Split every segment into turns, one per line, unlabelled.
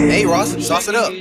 Hey Ross, sauce it up.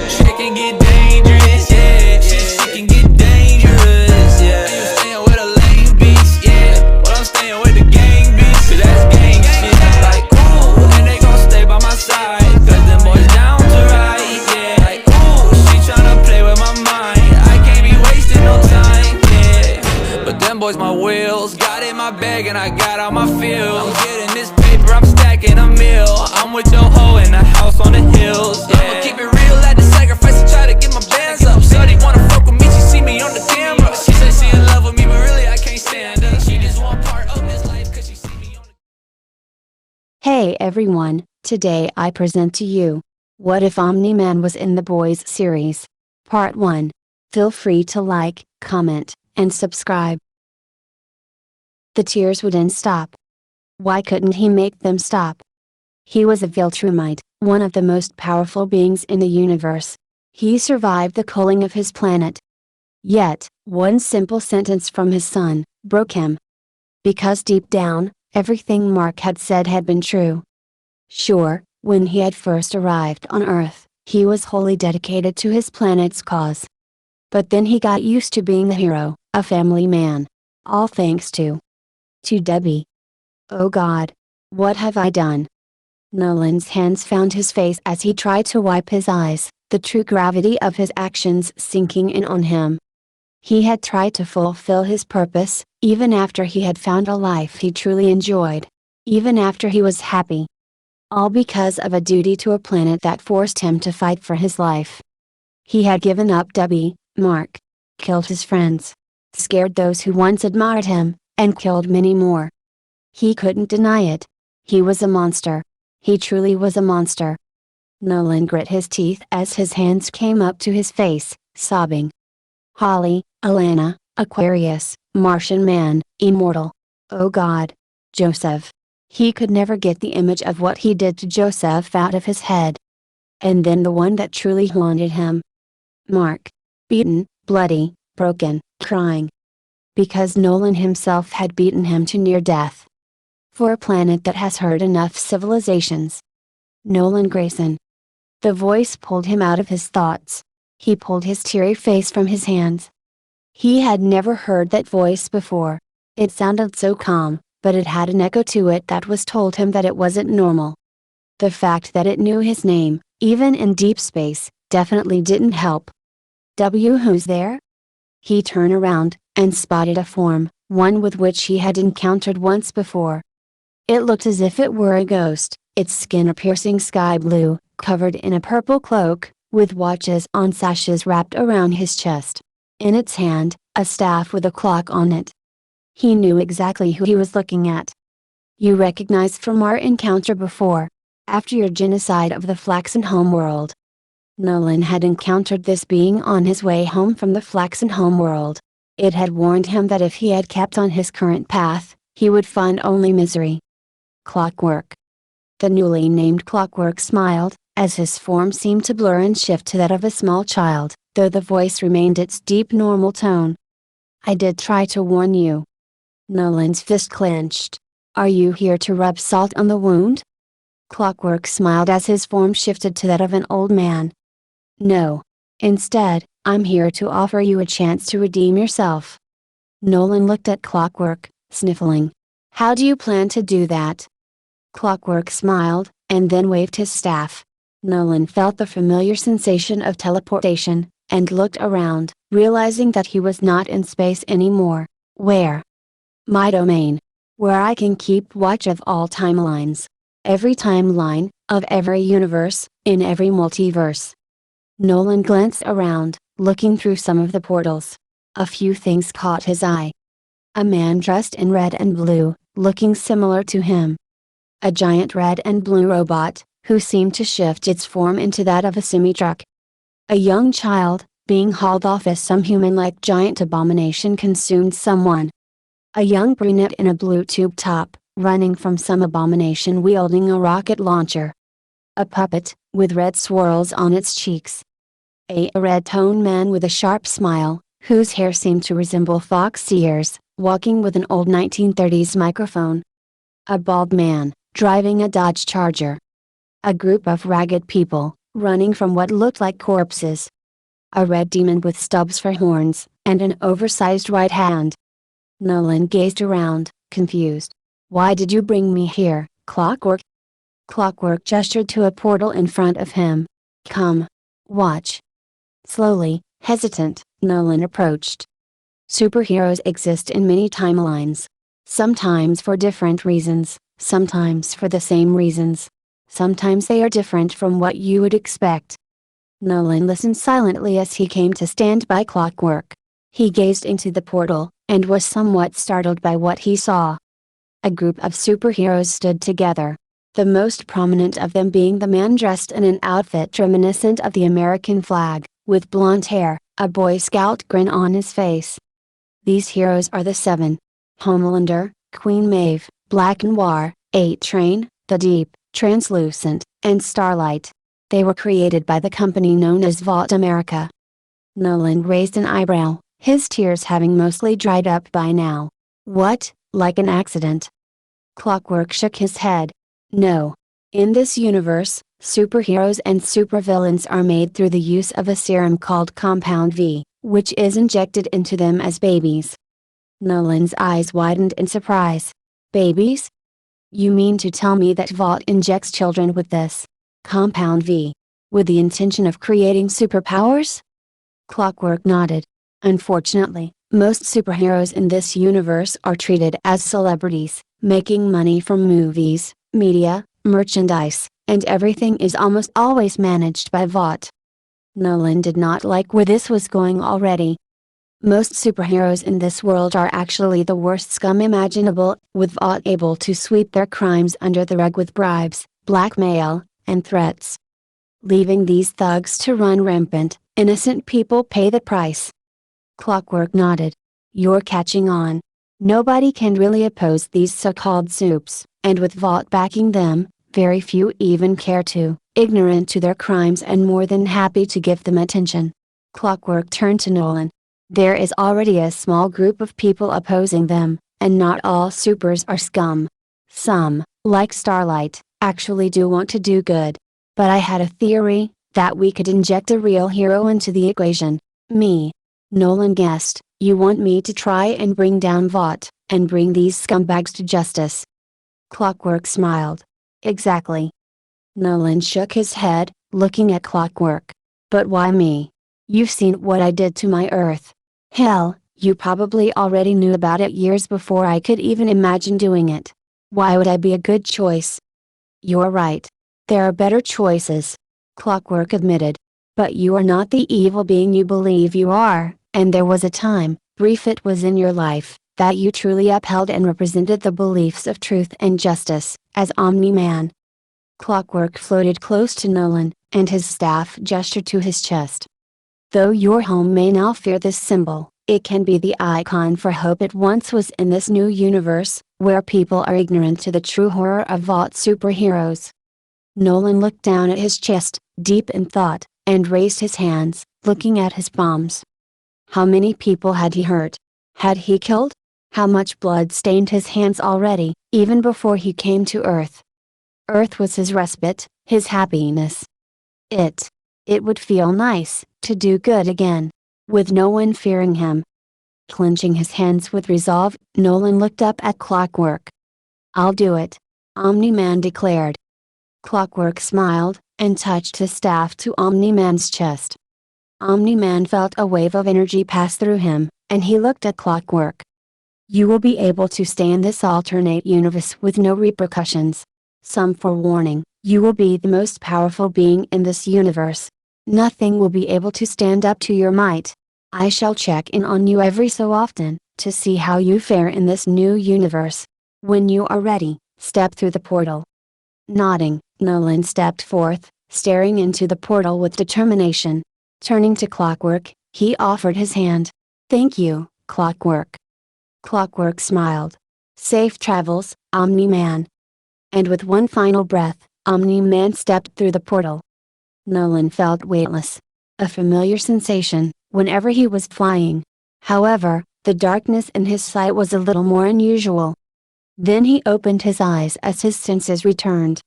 Shit can get dangerous, yeah. Shit can get dangerous, yeah. You staying with a lame bitch, yeah. Well, I'm staying with the gang bitch, 'cause that's gang shit. Like, ooh, and they gon' stay by my side, 'cause them boys down to ride, yeah. Like, ooh, she tryna play with my mind, I can't be wasting no time, yeah. But them boys my wheels, got in my bag and I got out my field. I'm getting this paper, I'm stacking a meal. I'm with your hoe in the house on the hills, yeah. I'ma keep it real, had to sacrifice to try to get my bands up. Shorty wanna fuck with me, she see me on the camera. She say she in love with me, but really I can't stand her. She just want part of this life, 'cause she see me on the...
Hey everyone, today I present to you, What If Omni Man Was in the Boys series, Part 1. Feel free to like, comment, and subscribe. The tears wouldn't stop. Why couldn't he make them stop? He was a Viltrumite, one of the most powerful beings in the universe. He survived the culling of his planet. Yet, one simple sentence from his son, broke him. Because deep down, everything Mark had said had been true. Sure, when he had first arrived on Earth, he was wholly dedicated to his planet's cause. But then he got used to being the hero, a family man. All thanks to Debbie. Oh God, what have I done? Nolan's hands found his face as he tried to wipe his eyes, the true gravity of his actions sinking in on him. He had tried to fulfill his purpose, even after he had found a life he truly enjoyed. Even after he was happy. All because of a duty to a planet that forced him to fight for his life. He had given up Debbie, Mark. Killed his friends. Scared those who once admired him, and killed many more. He couldn't deny it. He was a monster. He truly was a monster. Nolan grit his teeth as his hands came up to his face, sobbing. Holly, Alana, Aquarius, Martian man, immortal. Oh God. Joseph. He could never get the image of what he did to Joseph out of his head. And then the one that truly haunted him. Mark. Beaten, bloody, broken, crying. Because Nolan himself had beaten him to near death. For a planet that has hurt enough civilizations. Nolan Grayson. The voice pulled him out of his thoughts. He pulled his teary face from his hands. He had never heard that voice before. It sounded so calm, but it had an echo to it that was told him that it wasn't normal. The fact that it knew his name, even in deep space, definitely didn't help. Who's there? He turned around, and spotted a form, one with which he had encountered once before. It looked as if it were a ghost, its skin a piercing sky blue, covered in a purple cloak, with watches on sashes wrapped around his chest. In its hand, a staff with a clock on it. He knew exactly who he was looking at. You recognized from our encounter before. After your genocide of the Flaxen homeworld. Nolan had encountered this being on his way home from the Flaxen homeworld. It had warned him that if he had kept on his current path, he would find only misery. Clockwork. The newly named Clockwork smiled, as his form seemed to blur and shift to that of a small child, though the voice remained its deep normal tone. I did try to warn you. Nolan's fist clenched. Are you here to rub salt on the wound? Clockwork smiled as his form shifted to that of an old man. No. Instead, I'm here to offer you a chance to redeem yourself. Nolan looked at Clockwork, sniffling. How do you plan to do that? Clockwork smiled, and then waved his staff. Nolan felt the familiar sensation of teleportation, and looked around, realizing that he was not in space anymore. Where? My domain. Where I can keep watch of all timelines. Every timeline, of every universe, in every multiverse. Nolan glanced around, looking through some of the portals. A few things caught his eye. A man dressed in red and blue, looking similar to him. A giant red and blue robot, who seemed to shift its form into that of a semi-truck. A young child, being hauled off as some human-like giant abomination consumed someone. A young brunette in a blue tube top, running from some abomination wielding a rocket launcher. A puppet, with red swirls on its cheeks. A red-toned man with a sharp smile, whose hair seemed to resemble fox ears, walking with an old 1930s microphone. A bald man, driving a Dodge Charger. A group of ragged people, running from what looked like corpses. A red demon with stubs for horns, and an oversized right hand. Nolan gazed around, confused. Why did you bring me here, Clockwork? Clockwork gestured to a portal in front of him. Come. Watch. Slowly, hesitant, Nolan approached. Superheroes exist in many timelines. Sometimes for different reasons, sometimes for the same reasons. Sometimes they are different from what you would expect. Nolan listened silently as he came to stand by Clockwork. He gazed into the portal, and was somewhat startled by what he saw. A group of superheroes stood together. The most prominent of them being the man dressed in an outfit reminiscent of the American flag, with blonde hair, a Boy Scout grin on his face. These heroes are the Seven. Homelander, Queen Maeve, Black Noir, 8-Train, The Deep, Translucent, and Starlight. They were created by the company known as Vought America. Nolan raised an eyebrow, his tears having mostly dried up by now. What, like an accident? Clockwork shook his head. No. In this universe, superheroes and supervillains are made through the use of a serum called Compound V, which is injected into them as babies. Nolan's eyes widened in surprise. Babies? You mean to tell me that Vought injects children with this Compound V, with the intention of creating superpowers? Clockwork nodded. Unfortunately, most superheroes in this universe are treated as celebrities, making money from movies, media, merchandise, and everything is almost always managed by Vought. Nolan did not like where this was going already. Most superheroes in this world are actually the worst scum imaginable, with Vought able to sweep their crimes under the rug with bribes, blackmail, and threats. Leaving these thugs to run rampant, innocent people pay the price. Clockwork nodded. You're catching on. Nobody can really oppose these so-called supes, and with Vought backing them, very few even care to, ignorant to their crimes and more than happy to give them attention. Clockwork turned to Nolan. There is already a small group of people opposing them, and not all supers are scum. Some, like Starlight, actually do want to do good. But I had a theory, that we could inject a real hero into the equation. Me. Nolan guessed, you want me to try and bring down Vought, and bring these scumbags to justice. Clockwork smiled. Exactly. Nolan shook his head, looking at Clockwork. But why me? You've seen what I did to my Earth. Hell, you probably already knew about it years before I could even imagine doing it. Why would I be a good choice? You're right. There are better choices. Clockwork admitted. But you are not the evil being you believe you are, and there was a time, brief it was in your life, that you truly upheld and represented the beliefs of truth and justice, as Omni-Man. Clockwork floated close to Nolan, and his staff gestured to his chest. Though your home may now fear this symbol, it can be the icon for hope it once was in this new universe, where people are ignorant to the true horror of Vought superheroes. Nolan looked down at his chest, deep in thought, and raised his hands, looking at his palms. How many people had he hurt? Had he killed? How much blood stained his hands already, even before he came to Earth? Earth was his respite, his happiness. It would feel nice, to do good again. With no one fearing him. Clenching his hands with resolve, Nolan looked up at Clockwork. I'll do it. Omni-Man declared. Clockwork smiled, and touched his staff to Omni-Man's chest. Omni-Man felt a wave of energy pass through him, and he looked at Clockwork. You will be able to stay in this alternate universe with no repercussions. Some forewarning, you will be the most powerful being in this universe. Nothing will be able to stand up to your might. I shall check in on you every so often, to see how you fare in this new universe. When you are ready, step through the portal. Nodding, Nolan stepped forth, staring into the portal with determination. Turning to Clockwork, he offered his hand. Thank you, Clockwork. Clockwork smiled. Safe travels, Omni-Man. And with one final breath, Omni-Man stepped through the portal. Nolan felt weightless. a familiar sensation, whenever he was flying. However, the darkness in his sight was a little more unusual. Then he opened his eyes as his senses returned.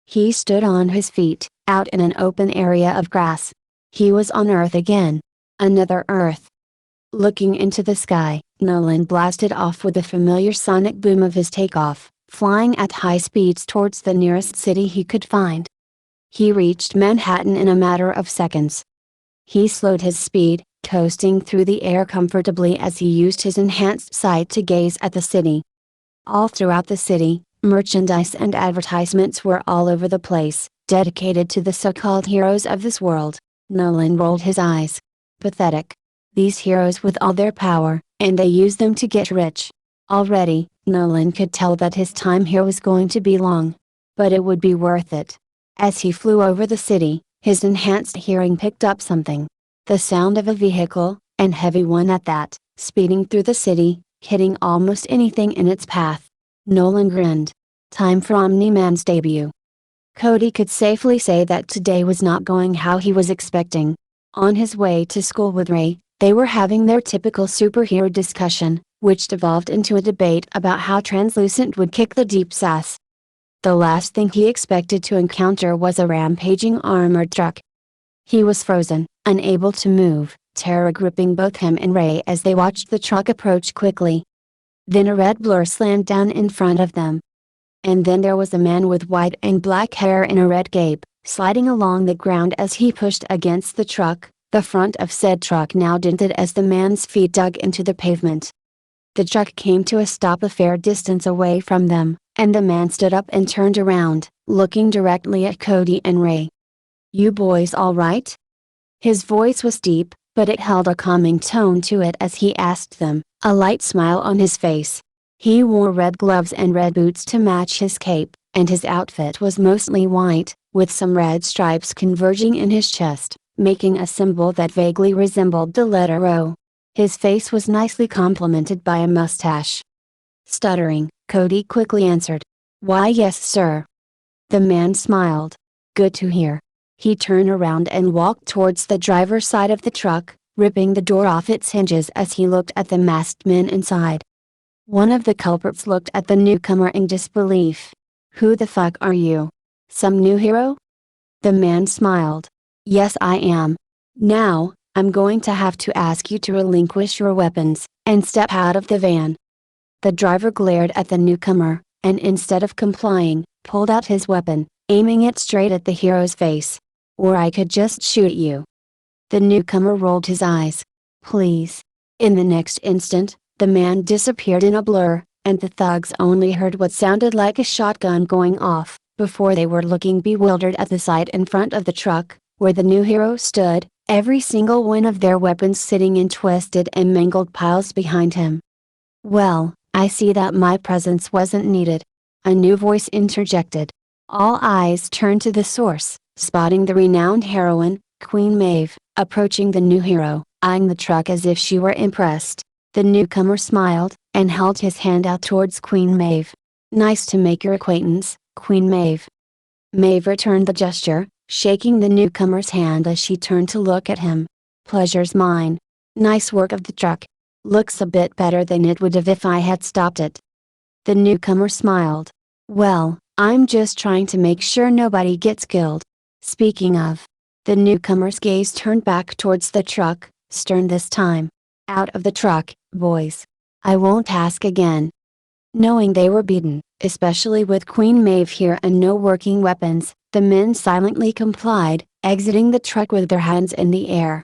He stood on his feet, out in an open area of grass. He was on Earth again. Another Earth. Looking into the sky, Nolan blasted off with the familiar sonic boom of his takeoff, flying at high speeds towards the nearest city he could find. He reached Manhattan in a matter of seconds. He slowed his speed, coasting through the air comfortably as he used his enhanced sight to gaze at the city. All throughout the city, merchandise and advertisements were all over the place, dedicated to the so-called heroes of this world. Nolan rolled his eyes. Pathetic. These heroes with all their power, and they use them to get rich. Already, Nolan could tell that his time here was going to be long. But it would be worth it. As he flew over the city, his enhanced hearing picked up something. The sound of a vehicle, and heavy one at that, speeding through the city, hitting almost anything in its path. Nolan grinned. Time for Omni-Man's debut. Cody could safely say that today was not going how he was expecting. On his way to school with Ray, they were having their typical superhero discussion, which devolved into a debate about how Translucent would kick the deep sass. The last thing he expected to encounter was a rampaging armored truck. He was frozen, unable to move, terror gripping both him and Ray as they watched the truck approach quickly. Then a red blur slammed down in front of them. And then there was a man with white and black hair in a red cape, sliding along the ground as he pushed against the truck, the front of said truck now dented as the man's feet dug into the pavement. The truck came to a stop a fair distance away from them, and the man stood up and turned around, looking directly at Cody and Ray. "You boys all right?" His voice was deep, but it held a calming tone to it as he asked them, a light smile on his face. He wore red gloves and red boots to match his cape, and his outfit was mostly white, with some red stripes converging in his chest, making a symbol that vaguely resembled the letter O. His face was nicely complemented by a mustache. Stuttering, Cody quickly answered, "Why yes sir." The man smiled. "Good to hear." He turned around and walked towards the driver's side of the truck, ripping the door off its hinges as he looked at the masked men inside. One of the culprits looked at the newcomer in disbelief. "Who the fuck are you? Some new hero?" The man smiled. "Yes I am. Now, I'm going to have to ask you to relinquish your weapons, and step out of the van." The driver glared at the newcomer, and instead of complying, pulled out his weapon, aiming it straight at the hero's face. "Or I could just shoot you." The newcomer rolled his eyes. "Please." In the next instant, the man disappeared in a blur, and the thugs only heard what sounded like a shotgun going off, before they were looking bewildered at the sight in front of the truck, where the new hero stood, every single one of their weapons sitting in twisted and mangled piles behind him. "Well, I see that my presence wasn't needed," a new voice interjected. All eyes turned to the source, spotting the renowned heroine, Queen Maeve, approaching the new hero, eyeing the truck as if she were impressed. The newcomer smiled, and held his hand out towards Queen Maeve. "Nice to make your acquaintance, Queen Maeve." Maeve returned the gesture, shaking the newcomer's hand as she turned to look at him. "Pleasure's mine. Nice work of the truck. Looks a bit better than it would have if I had stopped it." The newcomer smiled. "Well, I'm just trying to make sure nobody gets killed. Speaking of." The newcomer's gaze turned back towards the truck, stern this time. "Out of the truck, boys. I won't ask again." Knowing they were beaten, especially with Queen Maeve here and no working weapons, the men silently complied, exiting the truck with their hands in the air.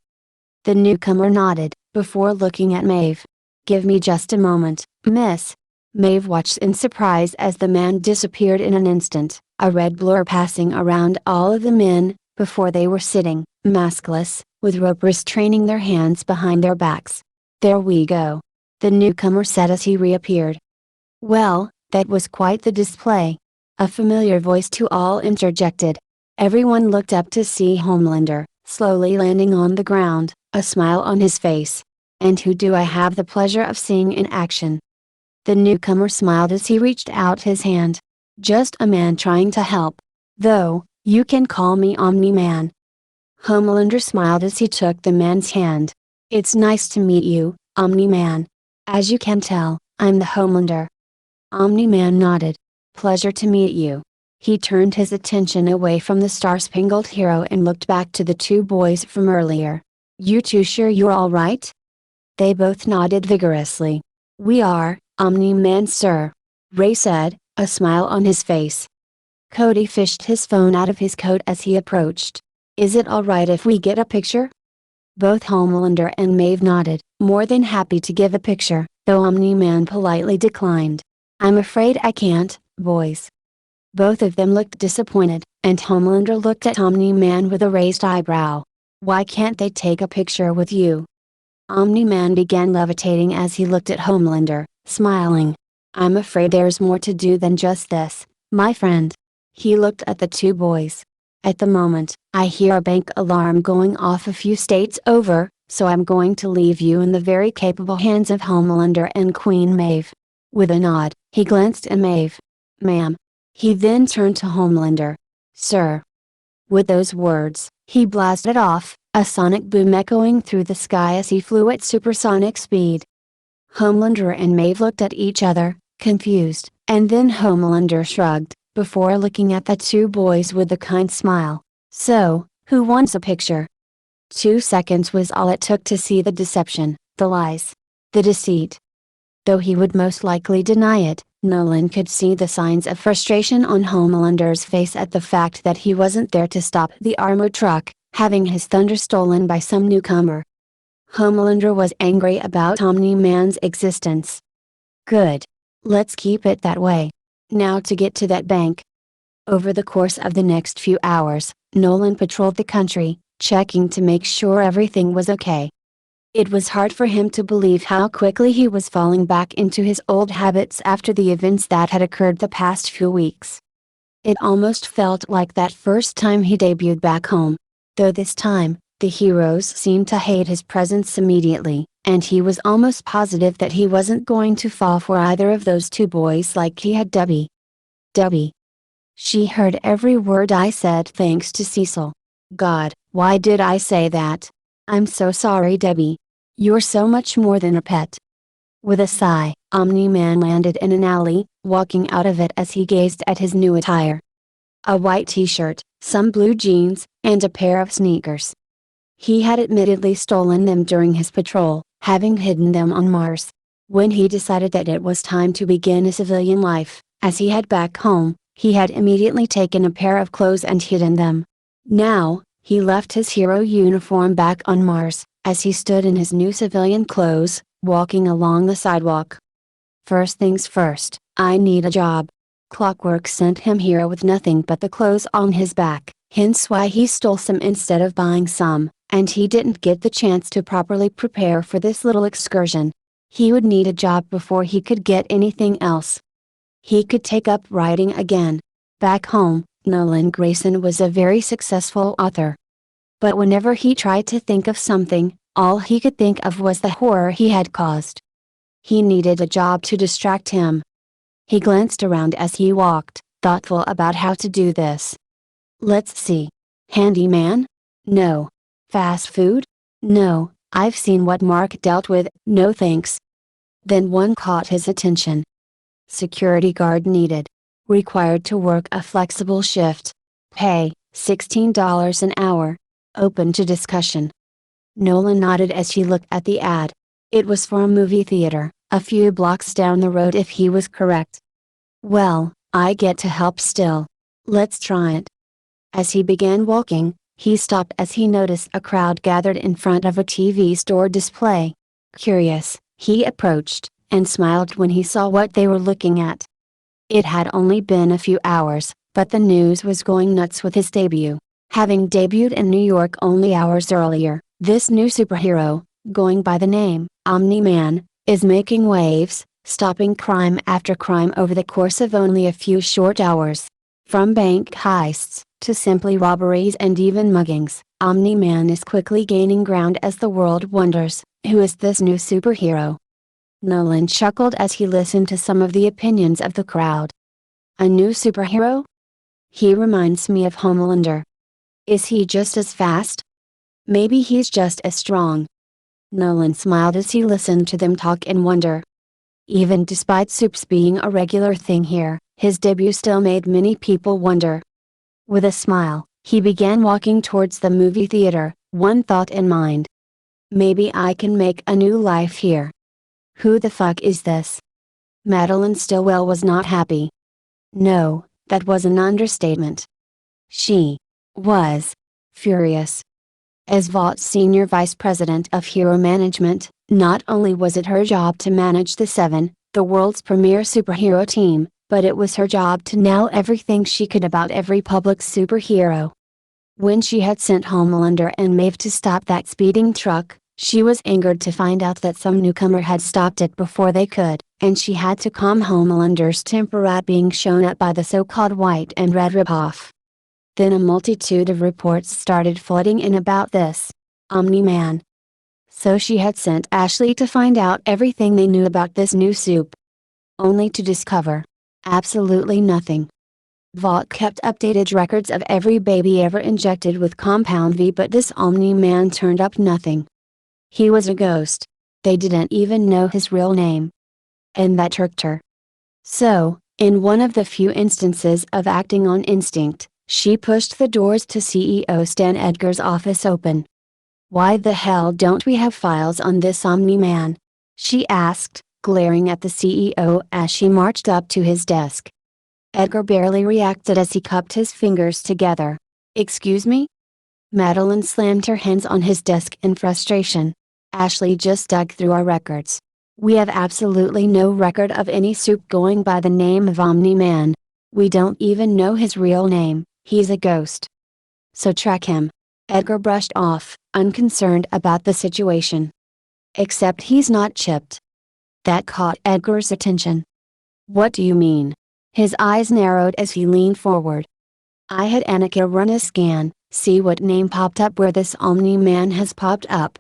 The newcomer nodded, before looking at Maeve. "Give me just a moment, miss." Maeve watched in surprise as the man disappeared in an instant, a red blur passing around all of the men, before they were sitting, maskless, with rope restraining their hands behind their backs. "There we go," the newcomer said as he reappeared. "Well, that was quite the display." A familiar voice to all interjected. Everyone looked up to see Homelander, slowly landing on the ground, a smile on his face. "And who do I have the pleasure of seeing in action?" The newcomer smiled as he reached out his hand. "Just a man trying to help. Though, you can call me Omni-Man." Homelander smiled as he took the man's hand. "It's nice to meet you, Omni-Man. As you can tell, I'm the Homelander." Omni-Man nodded. "Pleasure to meet you." He turned his attention away from the star-spangled hero and looked back to the two boys from earlier. "You two sure you're all right?" They both nodded vigorously. "We are, Omni-Man sir," Ray said, a smile on his face. Cody fished his phone out of his coat as he approached. "Is it alright if we get a picture?" Both Homelander and Maeve nodded, more than happy to give a picture, though Omni-Man politely declined. "I'm afraid I can't, boys." Both of them looked disappointed, and Homelander looked at Omni-Man with a raised eyebrow. "Why can't they take a picture with you?" Omni-Man began levitating as he looked at Homelander, smiling. "I'm afraid there's more to do than just this, my friend." He looked at the two boys. "At the moment, I hear a bank alarm going off a few states over, so I'm going to leave you in the very capable hands of Homelander and Queen Maeve." With a nod, he glanced at Maeve. "Ma'am." He then turned to Homelander. "Sir." With those words, he blasted off, a sonic boom echoing through the sky as he flew at supersonic speed. Homelander and Maeve looked at each other, confused, and then Homelander shrugged, before looking at the two boys with a kind smile. "So, who wants a picture?" 2 seconds was all it took to see the deception, the lies, the deceit. Though he would most likely deny it, Nolan could see the signs of frustration on Homelander's face at the fact that he wasn't there to stop the armored truck, having his thunder stolen by some newcomer. Homelander was angry about Omni-Man's existence. "Good. Let's keep it that way. Now to get to that bank." Over the course of the next few hours, Nolan patrolled the country, checking to make sure everything was okay. It was hard for him to believe how quickly he was falling back into his old habits after the events that had occurred the past few weeks. It almost felt like that first time he debuted back home. Though this time, the heroes seemed to hate his presence immediately, and he was almost positive that he wasn't going to fall for either of those two boys like he had Debbie. "Debbie. She heard every word I said thanks to Cecil. God, why did I say that? I'm so sorry, Debbie. You're so much more than a pet." With a sigh, Omni-Man landed in an alley, walking out of it as he gazed at his new attire. A white t-shirt, some blue jeans, and a pair of sneakers. He had admittedly stolen them during his patrol, having hidden them on Mars. When he decided that it was time to begin a civilian life, as he had back home, he had immediately taken a pair of clothes and hidden them. Now, he left his hero uniform back on Mars, as he stood in his new civilian clothes, walking along the sidewalk. "First things first, I need a job." Clockwork sent him here with nothing but the clothes on his back, hence why he stole some instead of buying some, and he didn't get the chance to properly prepare for this little excursion. He would need a job before he could get anything else. He could take up writing again. Back home, Nolan Grayson was a very successful author. But whenever he tried to think of something, all he could think of was the horror he had caused. He needed a job to distract him. He glanced around as he walked, thoughtful about how to do this. Let's see. Handyman? No. Fast food? No, I've seen what Mark dealt with, no thanks. Then one caught his attention. Security guard needed. Required to work a flexible shift. Pay, $16 an hour. Open to discussion. Nolan nodded as he looked at the ad. It was for a movie theater, a few blocks down the road if he was correct. Well, I get to help still. Let's try it. As he began walking, he stopped as he noticed a crowd gathered in front of a TV store display. Curious, he approached, and smiled when he saw what they were looking at. It had only been a few hours, but the news was going nuts with his debut. Having debuted in New York only hours earlier, this new superhero, going by the name Omni-Man, is making waves, stopping crime after crime over the course of only a few short hours. From bank heists, to simply robberies and even muggings, Omni-Man is quickly gaining ground as the world wonders, who is this new superhero? Nolan chuckled as he listened to some of the opinions of the crowd. A new superhero? He reminds me of Homelander. Is he just as fast? Maybe he's just as strong. Nolan smiled as he listened to them talk in wonder. Even despite soups being a regular thing here, his debut still made many people wonder. With a smile, he began walking towards the movie theater, one thought in mind. Maybe I can make a new life here. Who the fuck is this? Madeline Stillwell was not happy. No, that was an understatement. She was furious. As Vaught's senior vice president of hero management, not only was it her job to manage the Seven, the world's premier superhero team, but it was her job to know everything she could about every public superhero. When she had sent Homelander and Maeve to stop that speeding truck, she was angered to find out that some newcomer had stopped it before they could, and she had to calm Homelander's temper at being shown up by the so-called white and red ripoff. Then a multitude of reports started flooding in about this Omni-Man. So she had sent Ashley to find out everything they knew about this new soup. Only to discover absolutely nothing. Vought kept updated records of every baby ever injected with Compound V, but this Omni-Man turned up nothing. He was a ghost. They didn't even know his real name. And that irked her. So, in one of the few instances of acting on instinct, she pushed the doors to CEO Stan Edgar's office open. "Why the hell don't we have files on this Omni-Man?" she asked, glaring at the CEO as she marched up to his desk. Edgar barely reacted as he cupped his fingers together. "Excuse me?" Madeline slammed her hands on his desk in frustration. "Ashley just dug through our records. We have absolutely no record of any soup going by the name of Omni-Man. We don't even know his real name. He's a ghost. So track him." Edgar brushed off, unconcerned about the situation. "Except he's not chipped." That caught Edgar's attention. "What do you mean?" His eyes narrowed as he leaned forward. "I had Annika run a scan, see what name popped up where this Omni-Man has popped up."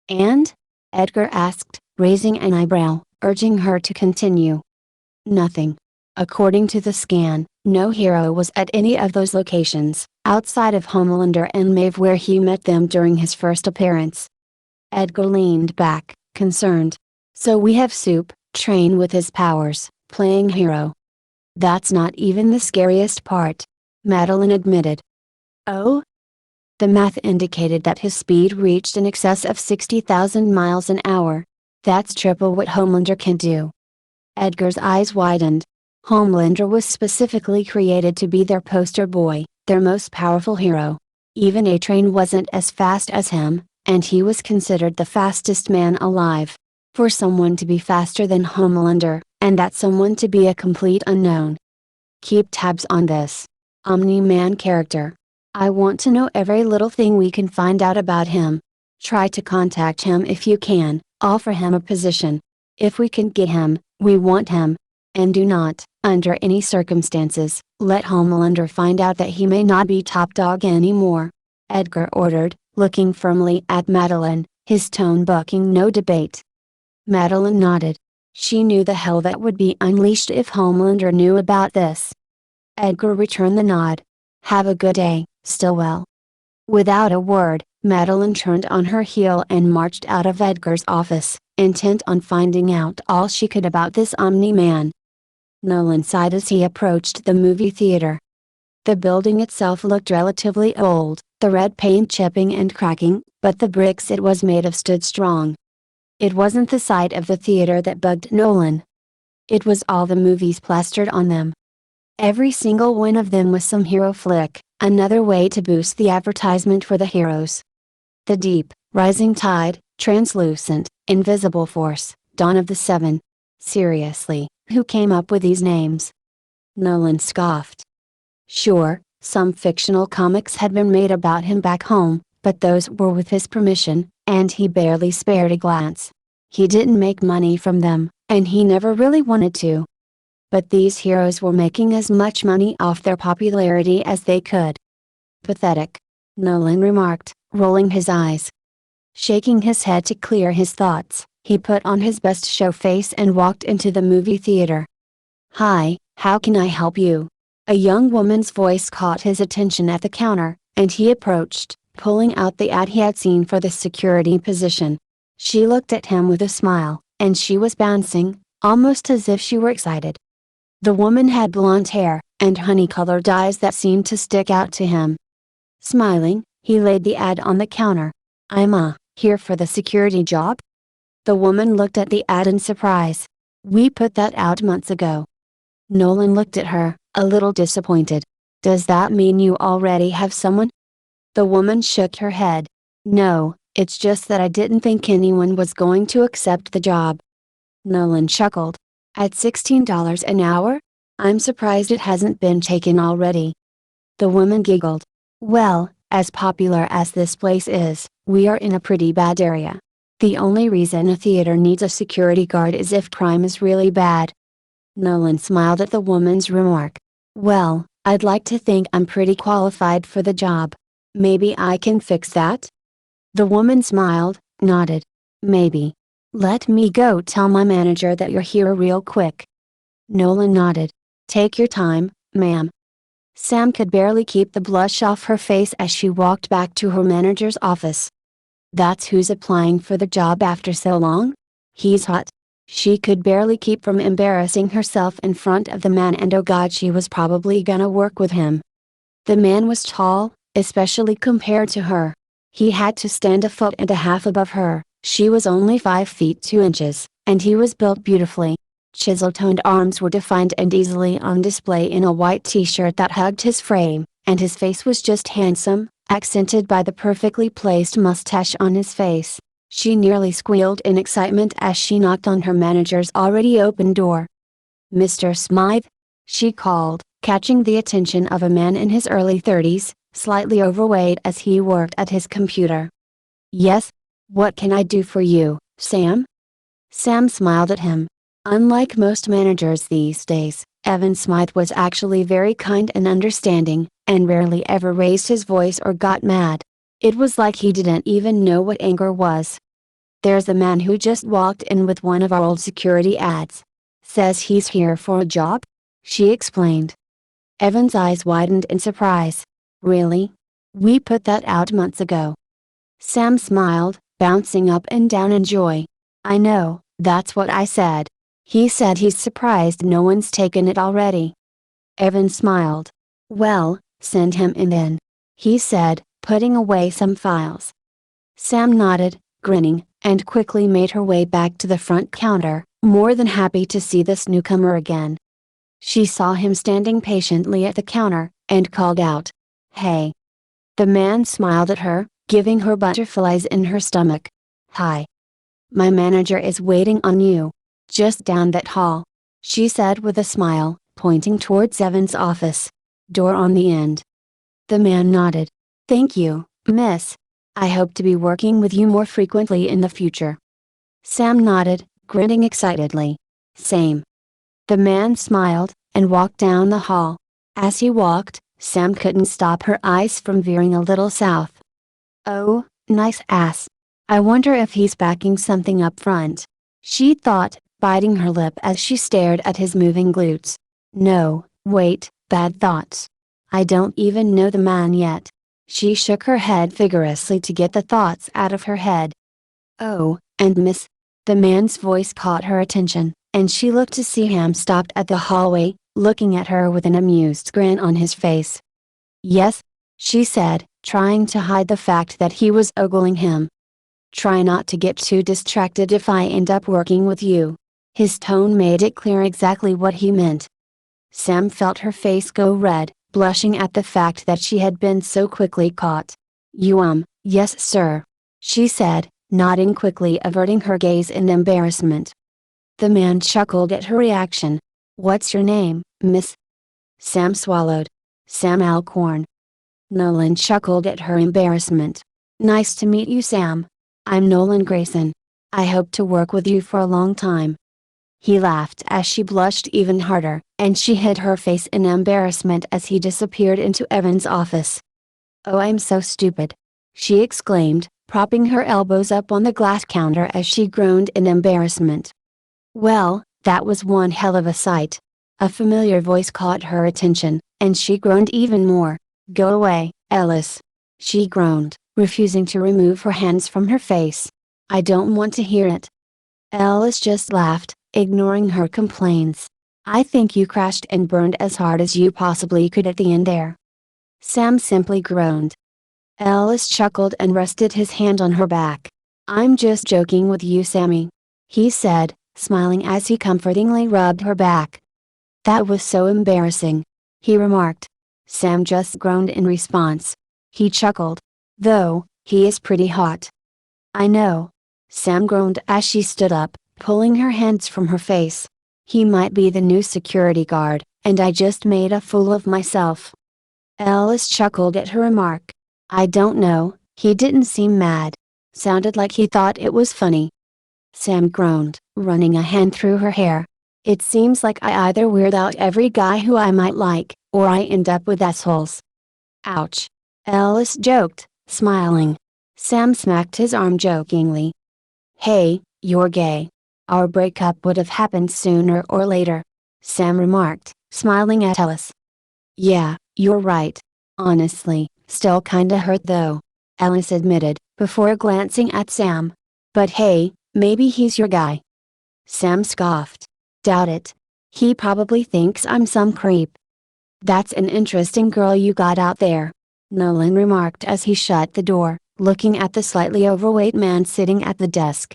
"And?" Edgar asked, raising an eyebrow, urging her to continue. "Nothing. According to the scan, no hero was at any of those locations, outside of Homelander and Maeve where he met them during his first appearance." Edgar leaned back, concerned. "So we have Soup, train with his powers, playing hero." "That's not even the scariest part," Madeline admitted. "Oh?" The math indicated that his speed reached in excess of 60,000 miles an hour. That's triple what Homelander can do. Edgar's eyes widened. Homelander was specifically created to be their poster boy, their most powerful hero. Even A-Train wasn't as fast as him, and he was considered the fastest man alive. For someone to be faster than Homelander, and that someone to be a complete unknown. "Keep tabs on this Omni-Man character. I want to know every little thing we can find out about him. Try to contact him if you can, offer him a position. If we can get him, we want him. And do not, under any circumstances, let Homelander find out that he may not be top dog anymore," Edgar ordered, looking firmly at Madeline, his tone bucking no debate. Madeline nodded. She knew the hell that would be unleashed if Homelander knew about this. Edgar returned the nod. "Have a good day, Stillwell." Without a word, Madeline turned on her heel and marched out of Edgar's office, intent on finding out all she could about this Omni-Man. Nolan sighed as he approached the movie theater. The building itself looked relatively old, the red paint chipping and cracking, but the bricks it was made of stood strong. It wasn't the sight of the theater that bugged Nolan. It was all the movies plastered on them. Every single one of them was some hero flick, another way to boost the advertisement for the heroes. The Deep, Rising Tide, Translucent, Invisible Force, Dawn of the Seven. Seriously, who came up with these names? Nolan scoffed. Sure, some fictional comics had been made about him back home, but those were with his permission, and he barely spared a glance. He didn't make money from them, and he never really wanted to. But these heroes were making as much money off their popularity as they could. "Pathetic," Nolan remarked, rolling his eyes. Shaking his head to clear his thoughts, he put on his best show face and walked into the movie theater. "Hi, how can I help you?" A young woman's voice caught his attention at the counter, and he approached, pulling out the ad he had seen for the security position. She looked at him with a smile, and she was bouncing, almost as if she were excited. The woman had blonde hair, and honey-colored eyes that seemed to stick out to him. Smiling, he laid the ad on the counter. "I'm here for the security job?" The woman looked at the ad in surprise. "We put that out months ago." Nolan looked at her, a little disappointed. "Does that mean you already have someone?" The woman shook her head. "No, it's just that I didn't think anyone was going to accept the job." Nolan chuckled. "At $16 an hour? I'm surprised it hasn't been taken already." The woman giggled. "Well, as popular as this place is, we are in a pretty bad area. The only reason a theater needs a security guard is if crime is really bad." Nolan smiled at the woman's remark. "Well, I'd like to think I'm pretty qualified for the job. Maybe I can fix that?" The woman smiled, nodded. "Maybe. Let me go tell my manager that you're here real quick." Nolan nodded. "Take your time, ma'am." Sam could barely keep the blush off her face as she walked back to her manager's office. "That's who's applying for the job after so long? He's hot." She could barely keep from embarrassing herself in front of the man, and oh god, she was probably gonna work with him. The man was tall, especially compared to her. He had to stand 1.5 feet above her. She was only 5 feet 2 inches, and he was built beautifully. Chisel-toned arms were defined and easily on display in a white t-shirt that hugged his frame, and his face was just handsome, accented by the perfectly placed mustache on his face. She nearly squealed in excitement as she knocked on her manager's already open door. "Mr. Smythe?" she called, catching the attention of a man in his early 30s, slightly overweight as he worked at his computer. "Yes? What can I do for you, Sam?" Sam smiled at him. Unlike most managers these days, Evan Smythe was actually very kind and understanding, and rarely ever raised his voice or got mad. It was like he didn't even know what anger was. "There's a man who just walked in with one of our old security ads. Says he's here for a job," she explained. Evan's eyes widened in surprise. "Really? We put that out months ago." Sam smiled, bouncing up and down in joy. "I know, that's what I said. He said he's surprised no one's taken it already." Evan smiled. "Well, send him in then," he said, putting away some files. Sam nodded, grinning, and quickly made her way back to the front counter, more than happy to see this newcomer again. She saw him standing patiently at the counter, and called out, "Hey." The man smiled at her, giving her butterflies in her stomach. "Hi. My manager is waiting on you. Just down that hall," she said with a smile, pointing towards Evan's office. "Door on the end." The man nodded. "Thank you, miss. I hope to be working with you more frequently in the future." Sam nodded, grinning excitedly. "Same." The man smiled, and walked down the hall. As he walked, Sam couldn't stop her eyes from veering a little south. "Oh, nice ass. I wonder if he's backing something up front," she thought, biting her lip as she stared at his moving glutes. "No, wait, bad thoughts. I don't even know the man yet." She shook her head vigorously to get the thoughts out of her head. "Oh, and miss." The man's voice caught her attention, and she looked to see him stopped at the hallway, looking at her with an amused grin on his face. "Yes?" she said, trying to hide the fact that he was ogling him. "Try not to get too distracted if I end up working with you." His tone made it clear exactly what he meant. Sam felt her face go red, blushing at the fact that she had been so quickly caught. Yes sir," she said, nodding quickly, averting her gaze in embarrassment. The man chuckled at her reaction. "What's your name, miss?" Sam swallowed. "Sam Alcorn." Nolan chuckled at her embarrassment. "Nice to meet you, Sam. I'm Nolan Grayson. I hope to work with you for a long time." He laughed as she blushed even harder, and she hid her face in embarrassment as he disappeared into Evan's office. "Oh, I'm so stupid," she exclaimed, propping her elbows up on the glass counter as she groaned in embarrassment. Well, that was one hell of a sight. A familiar voice caught her attention, and she groaned even more. "Go away, Ellis," she groaned, refusing to remove her hands from her face. I don't want to hear it. Ellis just laughed, ignoring her complaints. I think you crashed and burned as hard as you possibly could at the end there. Sam simply groaned. Ellis chuckled and rested his hand on her back. I'm just joking with you, Sammy, he said, smiling as he comfortingly rubbed her back. That was so embarrassing, he remarked. Sam just groaned in response. He chuckled. Though, he is pretty hot. I know. Sam groaned as she stood up, pulling her hands from her face. He might be the new security guard, and I just made a fool of myself. Ellis chuckled at her remark. I don't know, he didn't seem mad. Sounded like he thought it was funny. Sam groaned, running a hand through her hair. It seems like I either weird out every guy who I might like, or I end up with assholes. Ouch. Ellis joked, smiling. Sam smacked his arm jokingly. Hey, you're gay. Our breakup would have happened sooner or later, Sam remarked, smiling at Ellis. Yeah, you're right. Honestly, still kinda hurt though, Ellis admitted, before glancing at Sam. But hey, maybe he's your guy. Sam scoffed. Doubt it. He probably thinks I'm some creep. That's an interesting girl you got out there, Nolan remarked as he shut the door, looking at the slightly overweight man sitting at the desk.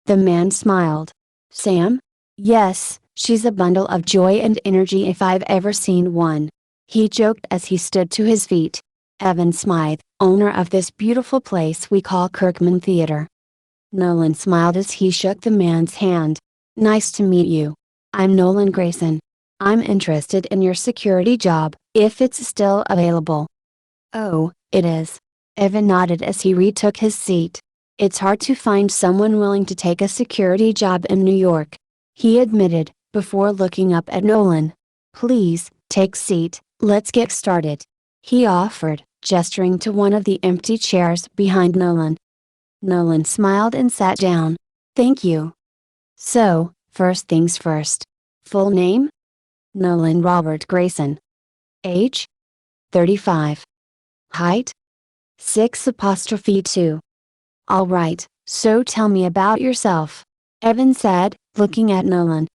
The man smiled. Sam? Yes, she's a bundle of joy and energy if I've ever seen one. He joked as he stood to his feet. Evan Smythe, owner of this beautiful place we call Kirkman Theater. Nolan smiled as he shook the man's hand. Nice to meet you. I'm Nolan Grayson. I'm interested in your security job, if it's still available. Oh, it is. Evan nodded as he retook his seat. It's hard to find someone willing to take a security job in New York, he admitted, before looking up at Nolan. Please, take seat, let's get started, he offered, gesturing to one of the empty chairs behind Nolan. Nolan smiled and sat down. Thank you. So, first things first. Full name? Nolan Robert Grayson. Age? 35. Height? 6'2". Alright, so tell me about yourself, Evan said, looking at Nolan.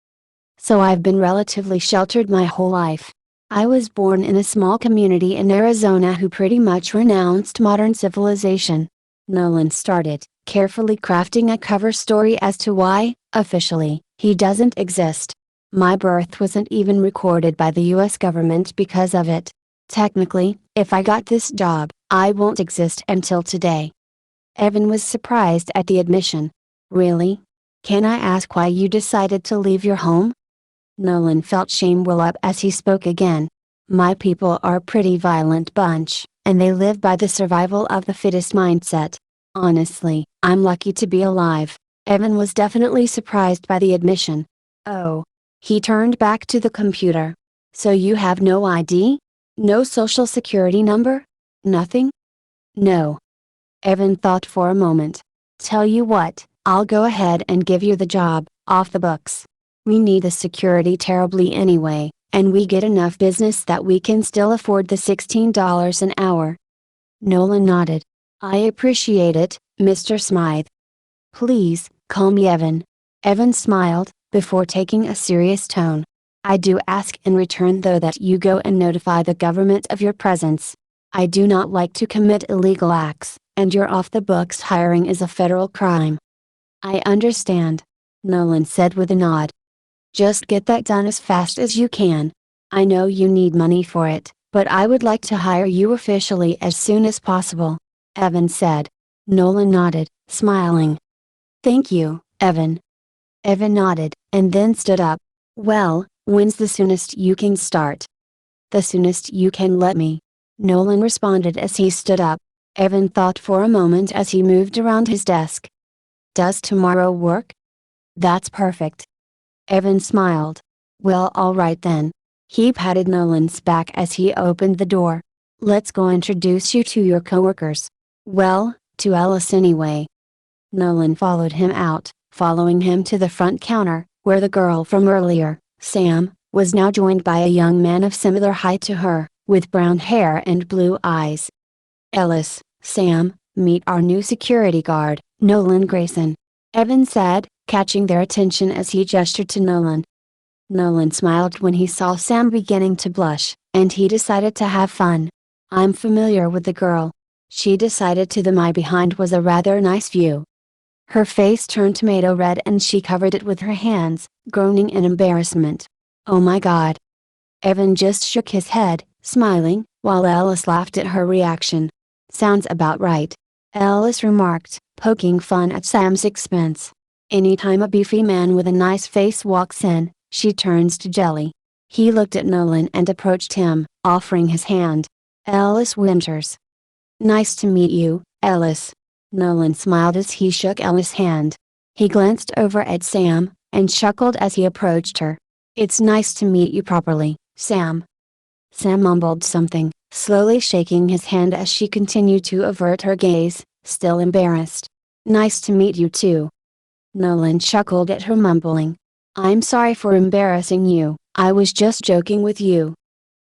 So I've been relatively sheltered my whole life. I was born in a small community in Arizona who pretty much renounced modern civilization. Nolan started, carefully crafting a cover story as to why, officially, he doesn't exist. My birth wasn't even recorded by the US government because of it. Technically, if I got this job, I won't exist until today. Evan was surprised at the admission. Really? Can I ask why you decided to leave your home? Nolan felt shame well up as he spoke again. My people are a pretty violent bunch, and they live by the survival of the fittest mindset. Honestly, I'm lucky to be alive. Evan was definitely surprised by the admission. Oh. He turned back to the computer. So you have no ID? No social security number? Nothing? No. Evan thought for a moment. Tell you what, I'll go ahead and give you the job, off the books. We need the security terribly anyway, and we get enough business that we can still afford the $16 an hour. Nolan nodded. I appreciate it, Mr. Smythe. Please, call me Evan. Evan smiled, before taking a serious tone. I do ask in return though that you go and notify the government of your presence. I do not like to commit illegal acts, and your off-the-books hiring is a federal crime. I understand, Nolan said with a nod. Just get that done as fast as you can. I know you need money for it, but I would like to hire you officially as soon as possible, Evan said. Nolan nodded, smiling. Thank you, Evan. Evan nodded, and then stood up. Well, when's the soonest you can start? The soonest you can let me, Nolan responded as he stood up. Evan thought for a moment as he moved around his desk. Does tomorrow work? That's perfect. Evan smiled. Well, alright then. He patted Nolan's back as he opened the door. Let's go introduce you to your coworkers. Well, to Alice anyway. Nolan followed him out, following him to the front counter, where the girl from earlier, Sam, was now joined by a young man of similar height to her, with brown hair and blue eyes. Ellis, Sam, "Meet our new security guard, Nolan Grayson," Evan said, catching their attention as he gestured to Nolan. Nolan smiled when he saw Sam beginning to blush, and he decided to have fun. "I'm familiar with the girl." She decided to the my behind was a rather nice view. Her face turned tomato red and she covered it with her hands, groaning in embarrassment. "Oh my God." Evan just shook his head, smiling, while Ellis laughed at her reaction. "Sounds about right," Ellis remarked, poking fun at Sam's expense. Anytime a beefy man with a nice face walks in, she turns to jelly. He looked at Nolan and approached him, offering his hand. "Ellis Winters." "Nice to meet you, Ellis." Nolan smiled as he shook Ellis' hand. He glanced over at Sam, and chuckled as he approached her. "It's nice to meet you properly, Sam." Sam mumbled something, slowly shaking his hand as she continued to avert her gaze, still embarrassed. "Nice to meet you too." Nolan chuckled at her mumbling. "I'm sorry for embarrassing you, I was just joking with you."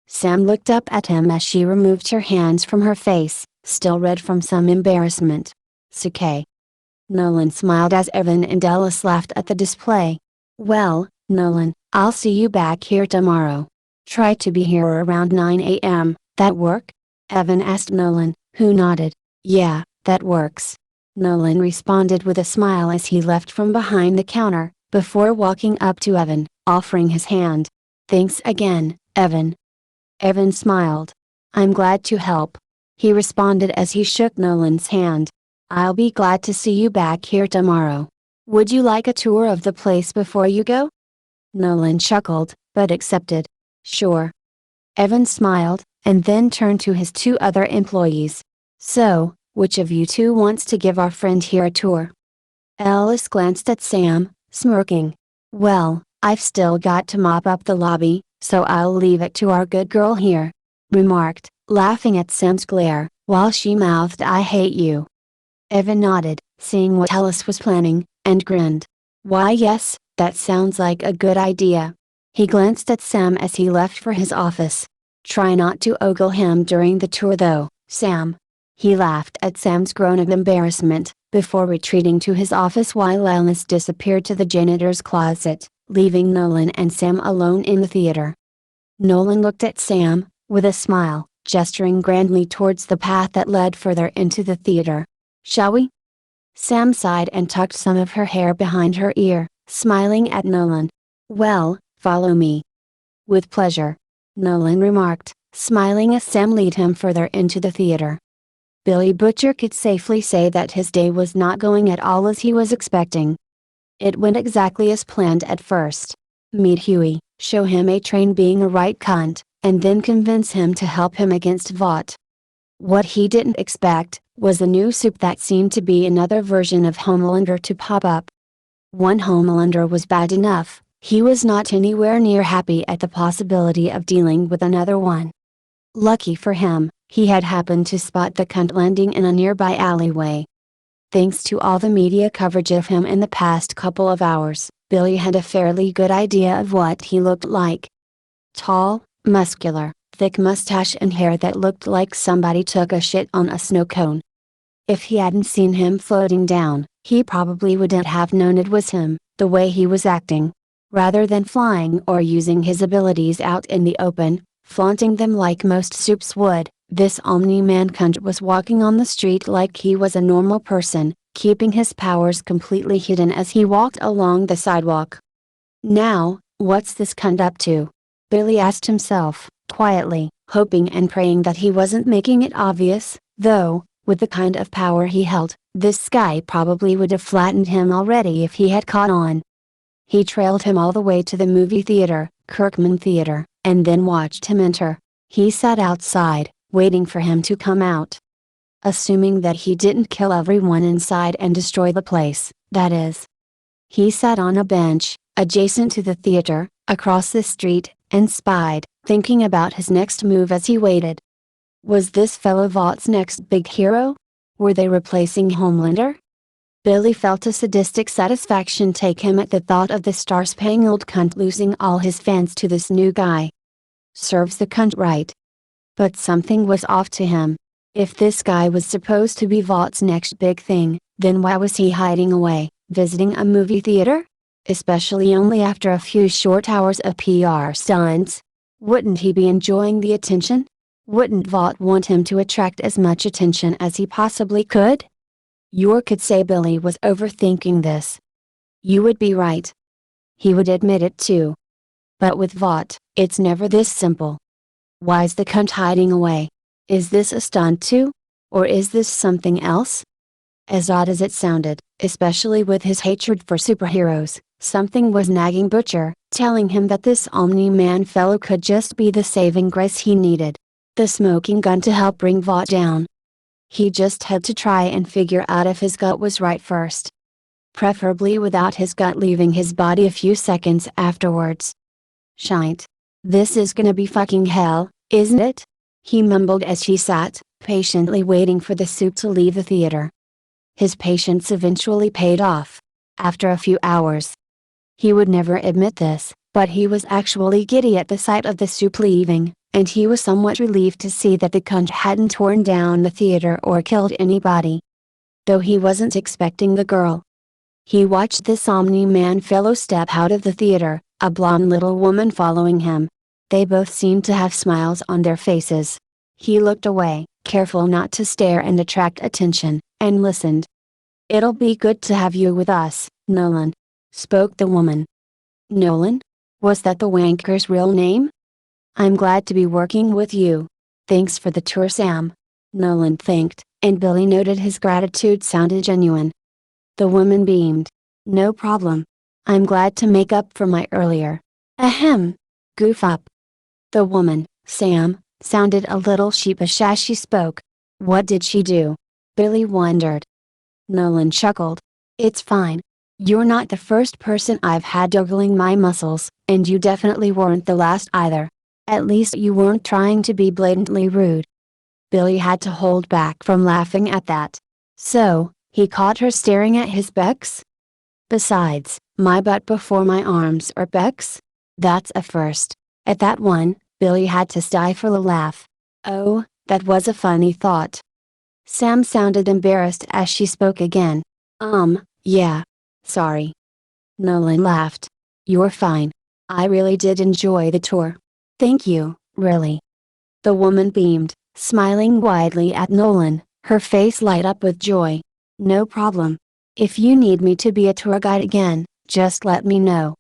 Sam looked up at him as she removed her hands from her face, still red from some embarrassment. "'Sukay." Nolan smiled as Evan and Ellis laughed at the display. "Well, Nolan, I'll see you back here tomorrow. Try to be here around 9 a.m., that work?" Evan asked Nolan, who nodded. "Yeah, that works." Nolan responded with a smile as he left from behind the counter, before walking up to Evan, offering his hand. "Thanks again, Evan." Evan smiled. "I'm glad to help," he responded as he shook Nolan's hand. "I'll be glad to see you back here tomorrow. Would you like a tour of the place before you go?" Nolan chuckled, but accepted. "Sure." Evan smiled, and then turned to his two other employees. "So, which of you two wants to give our friend here a tour?" Ellis glanced at Sam, smirking. "Well, I've still got to mop up the lobby, so I'll leave it to our good girl here," remarked, laughing at Sam's glare, while she mouthed "I hate you." Evan nodded, seeing what Ellis was planning, and grinned. "Why yes, that sounds like a good idea." He glanced at Sam as he left for his office. "Try not to ogle him during the tour though, Sam." He laughed at Sam's groan of embarrassment, before retreating to his office while Ellis disappeared to the janitor's closet, leaving Nolan and Sam alone in the theater. Nolan looked at Sam, with a smile, gesturing grandly towards the path that led further into the theater. "Shall we?" Sam sighed and tucked some of her hair behind her ear, smiling at Nolan. "Well, follow me." "With pleasure," Nolan remarked, smiling as Sam led him further into the theater. Billy Butcher could safely say that his day was not going at all as he was expecting. It went exactly as planned at first. Meet Huey, show him a train being a right cunt, and then convince him to help him against Vought. What he didn't expect, was a new soup that seemed to be another version of Homelander to pop up. One Homelander was bad enough, he was not anywhere near happy at the possibility of dealing with another one. Lucky for him, he had happened to spot the cunt landing in a nearby alleyway. Thanks to all the media coverage of him in the past couple of hours, Billy had a fairly good idea of what he looked like. Tall, muscular, thick mustache and hair that looked like somebody took a shit on a snow cone. If he hadn't seen him floating down, he probably wouldn't have known it was him, the way he was acting. Rather than flying or using his abilities out in the open, flaunting them like most soups would, this Omni-Man cunt was walking on the street like he was a normal person, keeping his powers completely hidden as he walked along the sidewalk. "Now, what's this cunt up to?" Billy asked himself, quietly, hoping and praying that he wasn't making it obvious, though, with the kind of power he held, this guy probably would have flattened him already if he had caught on. He trailed him all the way to the movie theater, Kirkman Theater, and then watched him enter. He sat outside, waiting for him to come out. Assuming that he didn't kill everyone inside and destroy the place, that is. He sat on a bench, adjacent to the theater, across the street, and spied, thinking about his next move as he waited. Was this fellow Vaught's next big hero? Were they replacing Homelander? Billy felt a sadistic satisfaction take him at the thought of the star-spangled cunt losing all his fans to this new guy. Serves the cunt right. But something was off to him. If this guy was supposed to be Vaught's next big thing, then why was he hiding away, visiting a movie theater? Especially only after a few short hours of PR stunts. Wouldn't he be enjoying the attention? Wouldn't Vaught want him to attract as much attention as he possibly could? You could say Billy was overthinking this. You would be right. He would admit it too. But with Vaught, it's never this simple. Why's the cunt hiding away? Is this a stunt too? Or is this something else? As odd as it sounded, especially with his hatred for superheroes, something was nagging Butcher, telling him that this Omni-Man fellow could just be the saving grace he needed. The smoking gun to help bring Vaught down. He just had to try and figure out if his gut was right first. Preferably without his gut leaving his body a few seconds afterwards. Shite. This is gonna be fucking hell, isn't it? He mumbled as he sat, patiently waiting for the soup to leave the theater. His patience eventually paid off. After a few hours. He would never admit this, but he was actually giddy at the sight of the soup leaving, and he was somewhat relieved to see that the cunt hadn't torn down the theater or killed anybody. Though he wasn't expecting the girl. He watched this Omni-Man fellow step out of the theater, a blonde little woman following him. They both seemed to have smiles on their faces. He looked away, careful not to stare and attract attention, and listened. "It'll be good to have you with us, Nolan," spoke the woman. Nolan? Was that the wanker's real name? "I'm glad to be working with you. Thanks for the tour, Sam." Nolan thanked, and Billy noted his gratitude sounded genuine. The woman beamed. "No problem. I'm glad to make up for my earlier. Ahem. Goof up." The woman, Sam, sounded a little sheepish as she spoke. What did she do? Billy wondered. Nolan chuckled. "It's fine. You're not the first person I've had ogling my muscles, and you definitely weren't the last either. At least you weren't trying to be blatantly rude." Billy had to hold back from laughing at that. So, he caught her staring at his pecs? "Besides, my butt before my arms are pecs? That's a first." At that one, Billy had to stifle a laugh. Oh, that was a funny thought. Sam sounded embarrassed as she spoke again. Yeah. Sorry." Nolan laughed. "You're fine. I really did enjoy the tour. Thank you, really." The woman beamed, smiling widely at Nolan, her face light up with joy. "No problem. If you need me to be a tour guide again, just let me know."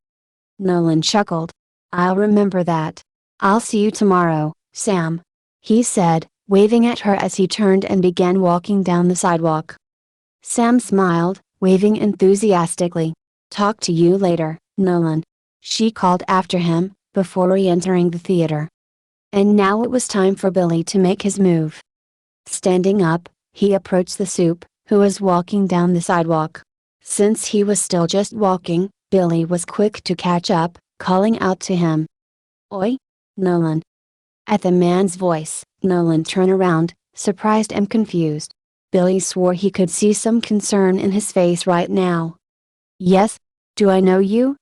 Nolan chuckled. "I'll remember that. I'll see you tomorrow, Sam," he said, waving at her as he turned and began walking down the sidewalk. Sam smiled, waving enthusiastically. "Talk to you later, Nolan," she called after him, before re-entering the theater. And now it was time for Billy to make his move. Standing up, he approached the soup, who was walking down the sidewalk. Since he was still just walking, Billy was quick to catch up, calling out to him. "Oi, Nolan." At the man's voice, Nolan turned around, surprised and confused. Billy swore he could see some concern in his face right now. "Yes? Do I know you?"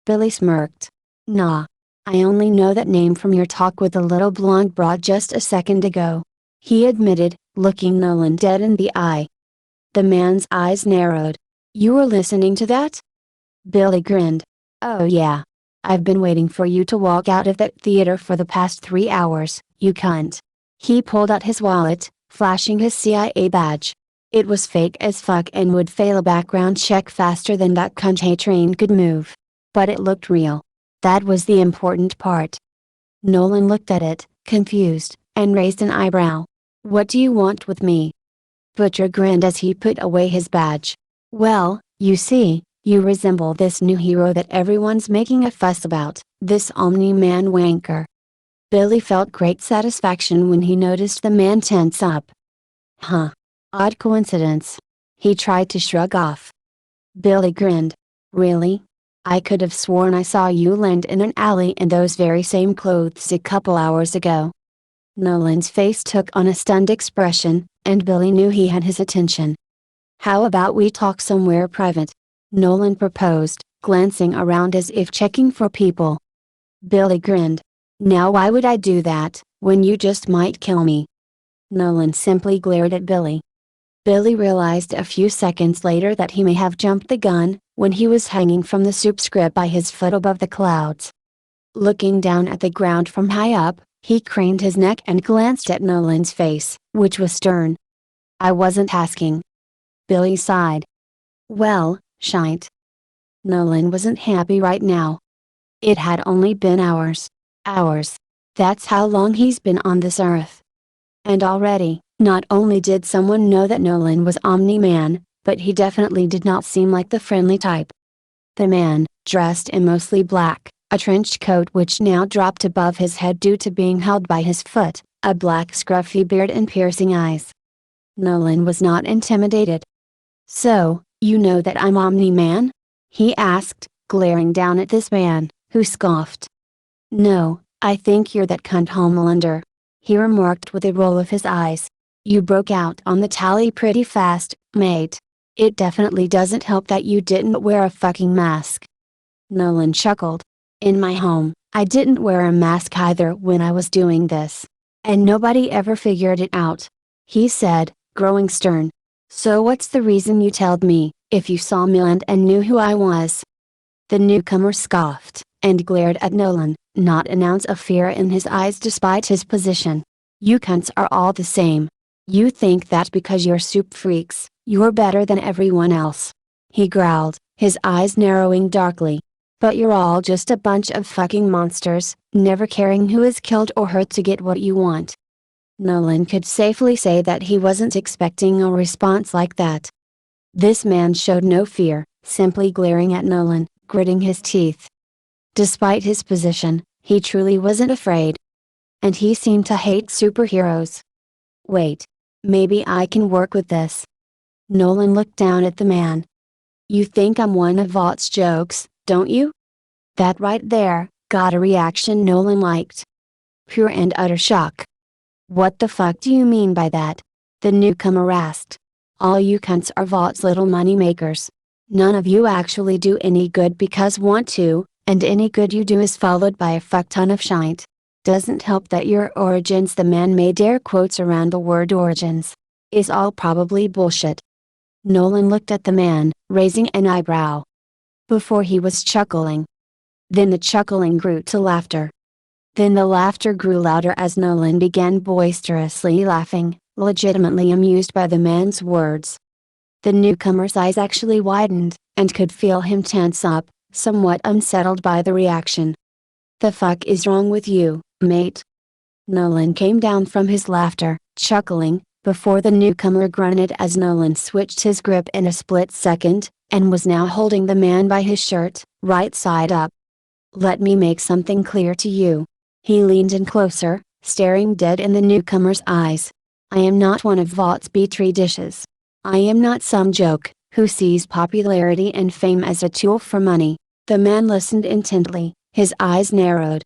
Billy smirked. "Nah. I only know that name from your talk with the little blonde broad just a second ago," he admitted, looking Nolan dead in the eye. The man's eyes narrowed. "You were listening to that?" Billy grinned. "Oh yeah. I've been waiting for you to walk out of that theater for the past 3 hours, you cunt." He pulled out his wallet, flashing his CIA badge. It was fake as fuck and would fail a background check faster than that cunt train could move. But it looked real. That was the important part. Nolan looked at it, confused, and raised an eyebrow. "What do you want with me?" Butcher grinned as he put away his badge. "Well, you see, you resemble this new hero that everyone's making a fuss about, this Omni-Man wanker." Billy felt great satisfaction when he noticed the man tense up. Huh. Odd coincidence. He tried to shrug off. Billy grinned. "Really? I could have sworn I saw you land in an alley in those very same clothes a couple hours ago." Nolan's face took on a stunned expression, and Billy knew he had his attention. "How about we talk somewhere private?" Nolan proposed, glancing around as if checking for people. Billy grinned. "Now why would I do that, when you just might kill me?" Nolan simply glared at Billy. Billy realized a few seconds later that he may have jumped the gun, when he was hanging from the soup script by his foot above the clouds. Looking down at the ground from high up, he craned his neck and glanced at Nolan's face, which was stern. "I wasn't asking." Billy sighed. "Well, shite." Nolan wasn't happy right now. It had only been hours. Hours. That's how long he's been on this earth. And already, not only did someone know that Nolan was Omni-Man, but he definitely did not seem like the friendly type. The man, dressed in mostly black, a trench coat which now dropped above his head due to being held by his foot, a black scruffy beard and piercing eyes. Nolan was not intimidated. "So, you know that I'm Omni-Man?" he asked, glaring down at this man, who scoffed. "No, I think you're that cunt Homelander," he remarked with a roll of his eyes. "You broke out on the tally pretty fast, mate. It definitely doesn't help that you didn't wear a fucking mask." Nolan chuckled. "In my home, I didn't wear a mask either when I was doing this. And nobody ever figured it out," he said, growing stern. "So what's the reason you told me, if you saw me and knew who I was?" The newcomer scoffed, and glared at Nolan, not an ounce of fear in his eyes despite his position. "You cunts are all the same. You think that because you're soup freaks, you're better than everyone else," he growled, his eyes narrowing darkly. "But you're all just a bunch of fucking monsters, never caring who is killed or hurt to get what you want." Nolan could safely say that he wasn't expecting a response like that. This man showed no fear, simply glaring at Nolan, gritting his teeth. Despite his position, he truly wasn't afraid. And he seemed to hate superheroes. "Wait. Maybe I can work with this." Nolan looked down at the man. "You think I'm one of Vaught's jokes, don't you?" That right there, got a reaction Nolan liked. Pure and utter shock. "What the fuck do you mean by that?" the newcomer asked. "All you cunts are Vaught's little money makers. None of you actually do any good because want to, and any good you do is followed by a fuck ton of shite. Doesn't help that your origins," the man made air quotes around the word origins, "is all probably bullshit." Nolan looked at the man, raising an eyebrow. Before he was chuckling. Then the chuckling grew to laughter. Then the laughter grew louder as Nolan began boisterously laughing, legitimately amused by the man's words. The newcomer's eyes actually widened, and could feel him tense up, somewhat unsettled by the reaction. "The fuck is wrong with you, mate?" Nolan came down from his laughter, chuckling, before the newcomer grunted as Nolan switched his grip in a split second, and was now holding the man by his shirt, right side up. "Let me make something clear to you." He leaned in closer, staring dead in the newcomer's eyes. "I am not one of Vaught's petri dishes. I am not some joke, who sees popularity and fame as a tool for money." The man listened intently, his eyes narrowed.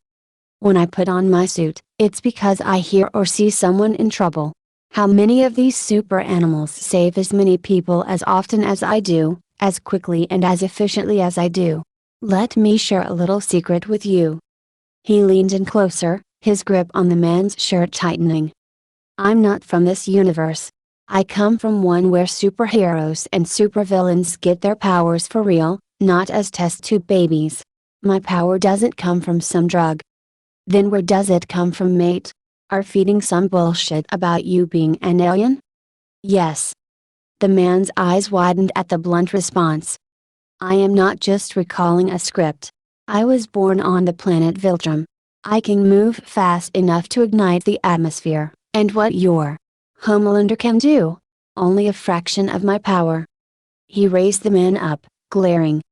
"When I put on my suit, it's because I hear or see someone in trouble. How many of these super animals save as many people as often as I do, as quickly and as efficiently as I do? Let me share a little secret with you." He leaned in closer, his grip on the man's shirt tightening. "I'm not from this universe. I come from one where superheroes and supervillains get their powers for real, not as test tube babies. My power doesn't come from some drug." "Then where does it come from, mate? Are feeding some bullshit about you being an alien?" "Yes." The man's eyes widened at the blunt response. "I am not just recalling a script. I was born on the planet Viltrum. I can move fast enough to ignite the atmosphere, and what your Homelander can do? Only a fraction of my power." He raised the man up, glaring.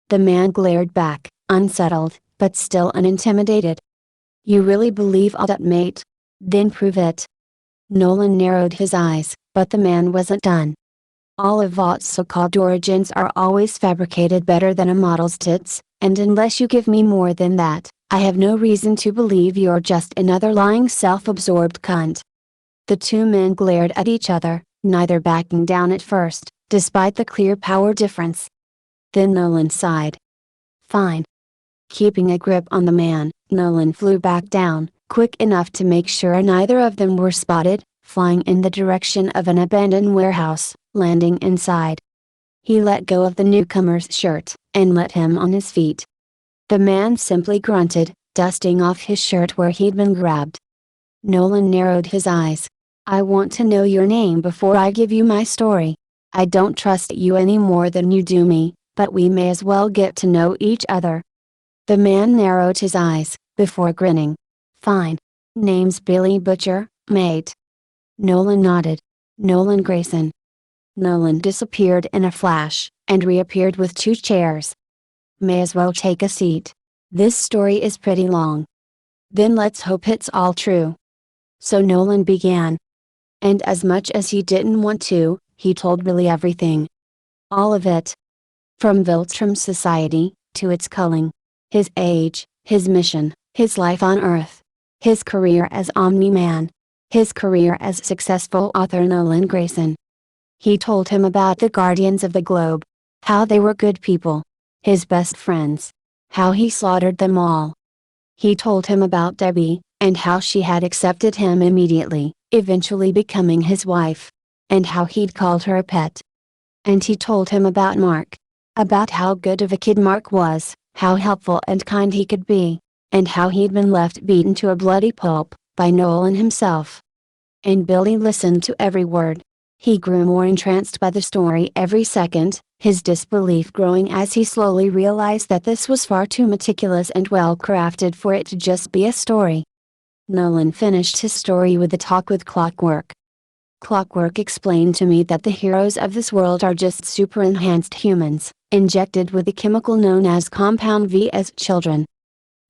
The man glared back, unsettled, but still unintimidated. "You really believe all that, mate? Then prove it." Nolan narrowed his eyes, but the man wasn't done. "All of Vaught's so-called origins are always fabricated better than a model's tits, and unless you give me more than that, I have no reason to believe you're just another lying self-absorbed cunt." The two men glared at each other, neither backing down at first, despite the clear power difference. Then Nolan sighed. "Fine." Keeping a grip on the man, Nolan flew back down, quick enough to make sure neither of them were spotted, flying in the direction of an abandoned warehouse, landing inside. He let go of the newcomer's shirt, and let him on his feet. The man simply grunted, dusting off his shirt where he'd been grabbed. Nolan narrowed his eyes. I want to know your name before I give you my story. I don't trust you any more than you do me, but we may as well get to know each other. The man narrowed his eyes, before grinning. Fine. Name's Billy Butcher, mate. Nolan nodded. Nolan Grayson. Nolan disappeared in a flash, and reappeared with 2 chairs. May as well take a seat. This story is pretty long. Then let's hope it's all true. So Nolan began. And as much as he didn't want to, he told Billy everything. All of it. From Viltrum society, to its culling. His age, his mission, his life on Earth. His career as Omni-Man. His career as successful author Nolan Grayson. He told him about the Guardians of the Globe. How they were good people. His best friends. How he slaughtered them all. He told him about Debbie, and how she had accepted him immediately, eventually becoming his wife. And how he'd called her a pet. And he told him about Mark. About how good of a kid Mark was, how helpful and kind he could be, and how he'd been left beaten to a bloody pulp, by Nolan himself. And Billy listened to every word. He grew more entranced by the story every second, his disbelief growing as he slowly realized that this was far too meticulous and well crafted for it to just be a story. Nolan finished his story with a talk with Clockwork. Clockwork explained to me that the heroes of this world are just super enhanced humans, injected with a chemical known as Compound V as children.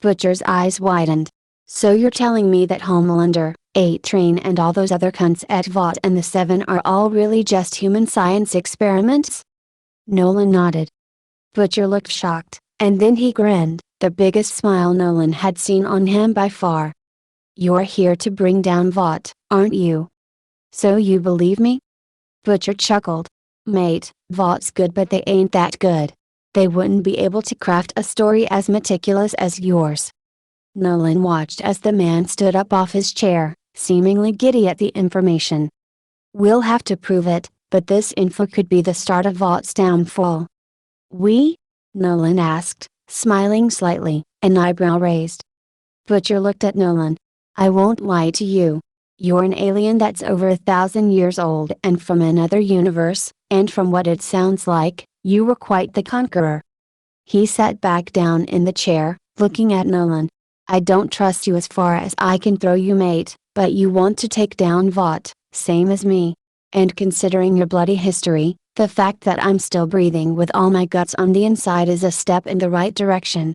Butcher's eyes widened. So you're telling me that Homelander, 8-Train and all those other cunts at Vought and the Seven are all really just human science experiments? Nolan nodded. Butcher looked shocked, and then he grinned, the biggest smile Nolan had seen on him by far. You're here to bring down Vought, aren't you? So you believe me? Butcher chuckled. Mate, Vaught's good but they ain't that good. They wouldn't be able to craft a story as meticulous as yours. Nolan watched as the man stood up off his chair, seemingly giddy at the information. We'll have to prove it, but this info could be the start of Vaught's downfall. We? Nolan asked, smiling slightly, an eyebrow raised. Butcher looked at Nolan. I won't lie to you. You're an alien that's over 1,000 years old and from another universe, and from what it sounds like, you were quite the conqueror. He sat back down in the chair, looking at Nolan. I don't trust you as far as I can throw you, mate, but you want to take down Vought, same as me. And considering your bloody history, the fact that I'm still breathing with all my guts on the inside is a step in the right direction.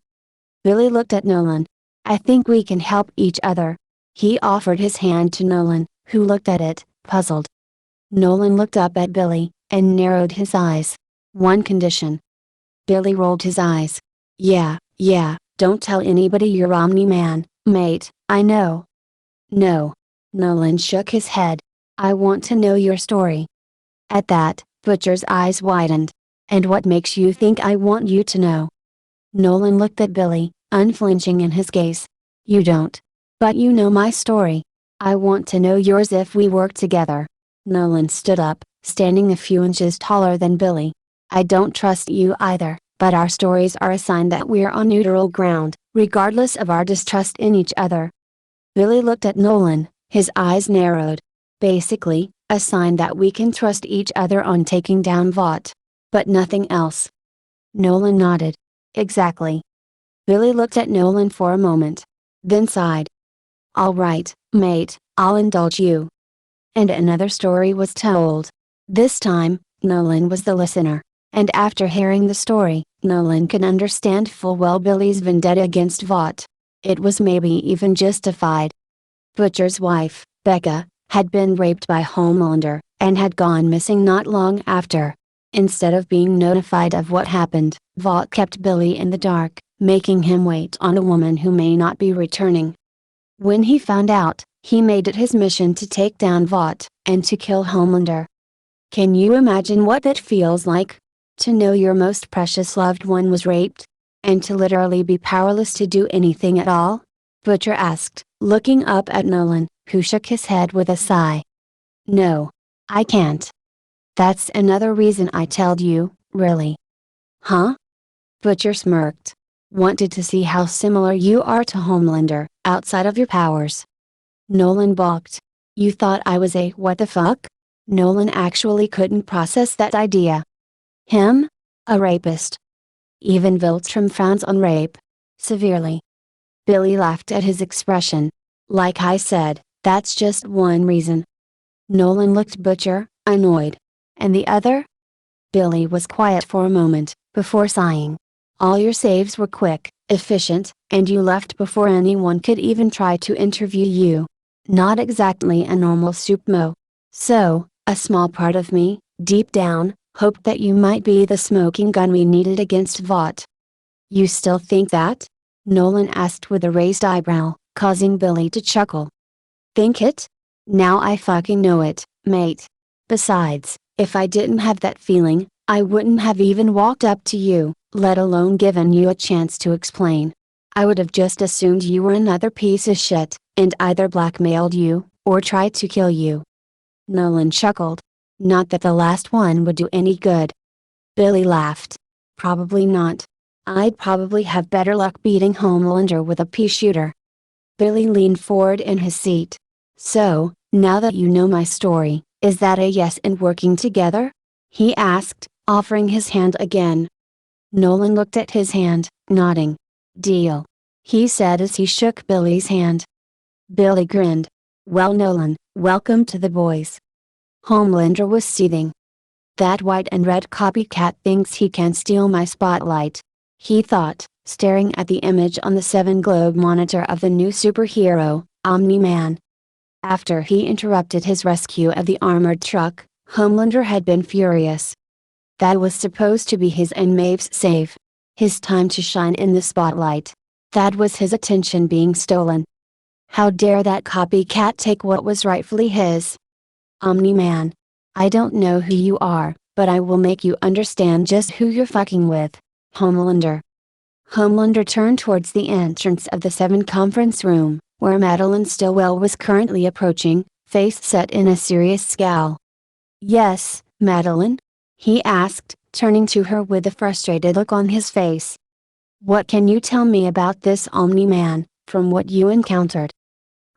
Billy looked at Nolan. I think we can help each other. He offered his hand to Nolan, who looked at it, puzzled. Nolan looked up at Billy, and narrowed his eyes. One condition. Billy rolled his eyes. Yeah, don't tell anybody you're Omni-Man, mate, I know. No. Nolan shook his head. I want to know your story. At that, Butcher's eyes widened. And what makes you think I want you to know? Nolan looked at Billy, unflinching in his gaze. You don't. But you know my story. I want to know yours if we work together. Nolan stood up, standing a few inches taller than Billy. I don't trust you either, but our stories are a sign that we're on neutral ground, regardless of our distrust in each other. Billy looked at Nolan, his eyes narrowed. Basically, a sign that we can trust each other on taking down Vought. But nothing else. Nolan nodded. Exactly. Billy looked at Nolan for a moment. Then sighed. All right, mate, I'll indulge you. And another story was told. This time, Nolan was the listener. And after hearing the story, Nolan could understand full well Billy's vendetta against Vought. It was maybe even justified. Butcher's wife, Becca, had been raped by Homelander, and had gone missing not long after. Instead of being notified of what happened, Vought kept Billy in the dark, making him wait on a woman who may not be returning. When he found out, he made it his mission to take down Vought, and to kill Homelander. Can you imagine what that feels like? To know your most precious loved one was raped? And to literally be powerless to do anything at all? Butcher asked, looking up at Nolan, who shook his head with a sigh. No. I can't. That's another reason I told you, really. Huh? Butcher smirked. Wanted to see how similar you are to Homelander, outside of your powers. Nolan balked. You thought I was a what the fuck? Nolan actually couldn't process that idea. Him? A rapist. Even Viltrum frowns on rape. Severely. Billy laughed at his expression. Like I said, that's just one reason. Nolan looked Butcher, annoyed. And the other? Billy was quiet for a moment, before sighing. All your saves were quick, efficient, and you left before anyone could even try to interview you. Not exactly a normal supmo. So, a small part of me, deep down, hoped that you might be the smoking gun we needed against Vought. You still think that? Nolan asked with a raised eyebrow, causing Billy to chuckle. Think it? Now I fucking know it, mate. Besides, if I didn't have that feeling, I wouldn't have even walked up to you, let alone given you a chance to explain. I would have just assumed you were another piece of shit, and either blackmailed you, or tried to kill you. Nolan chuckled. Not that the last one would do any good. Billy laughed. Probably not. I'd probably have better luck beating Homelander with a pea shooter. Billy leaned forward in his seat. So, now that you know my story, is that a yes in working together? He asked, offering his hand again. Nolan looked at his hand, nodding. Deal. He said as he shook Billy's hand. Billy grinned. Well Nolan, welcome to the boys. Homelander was seething. That white and red copycat thinks he can steal my spotlight. He thought, staring at the image on the 7-globe monitor of the new superhero, Omni-Man. After he interrupted his rescue of the armored truck, Homelander had been furious. That was supposed to be his and Maeve's save. His time to shine in the spotlight. That was his attention being stolen. How dare that copycat take what was rightfully his? Omni-Man. I don't know who you are, but I will make you understand just who you're fucking with. Homelander. Homelander turned towards the entrance of the 7 conference room, where Madeline Stillwell was currently approaching, face set in a serious scowl. Yes, Madeline? He asked, turning to her with a frustrated look on his face. What can you tell me about this Omni-Man, from what you encountered?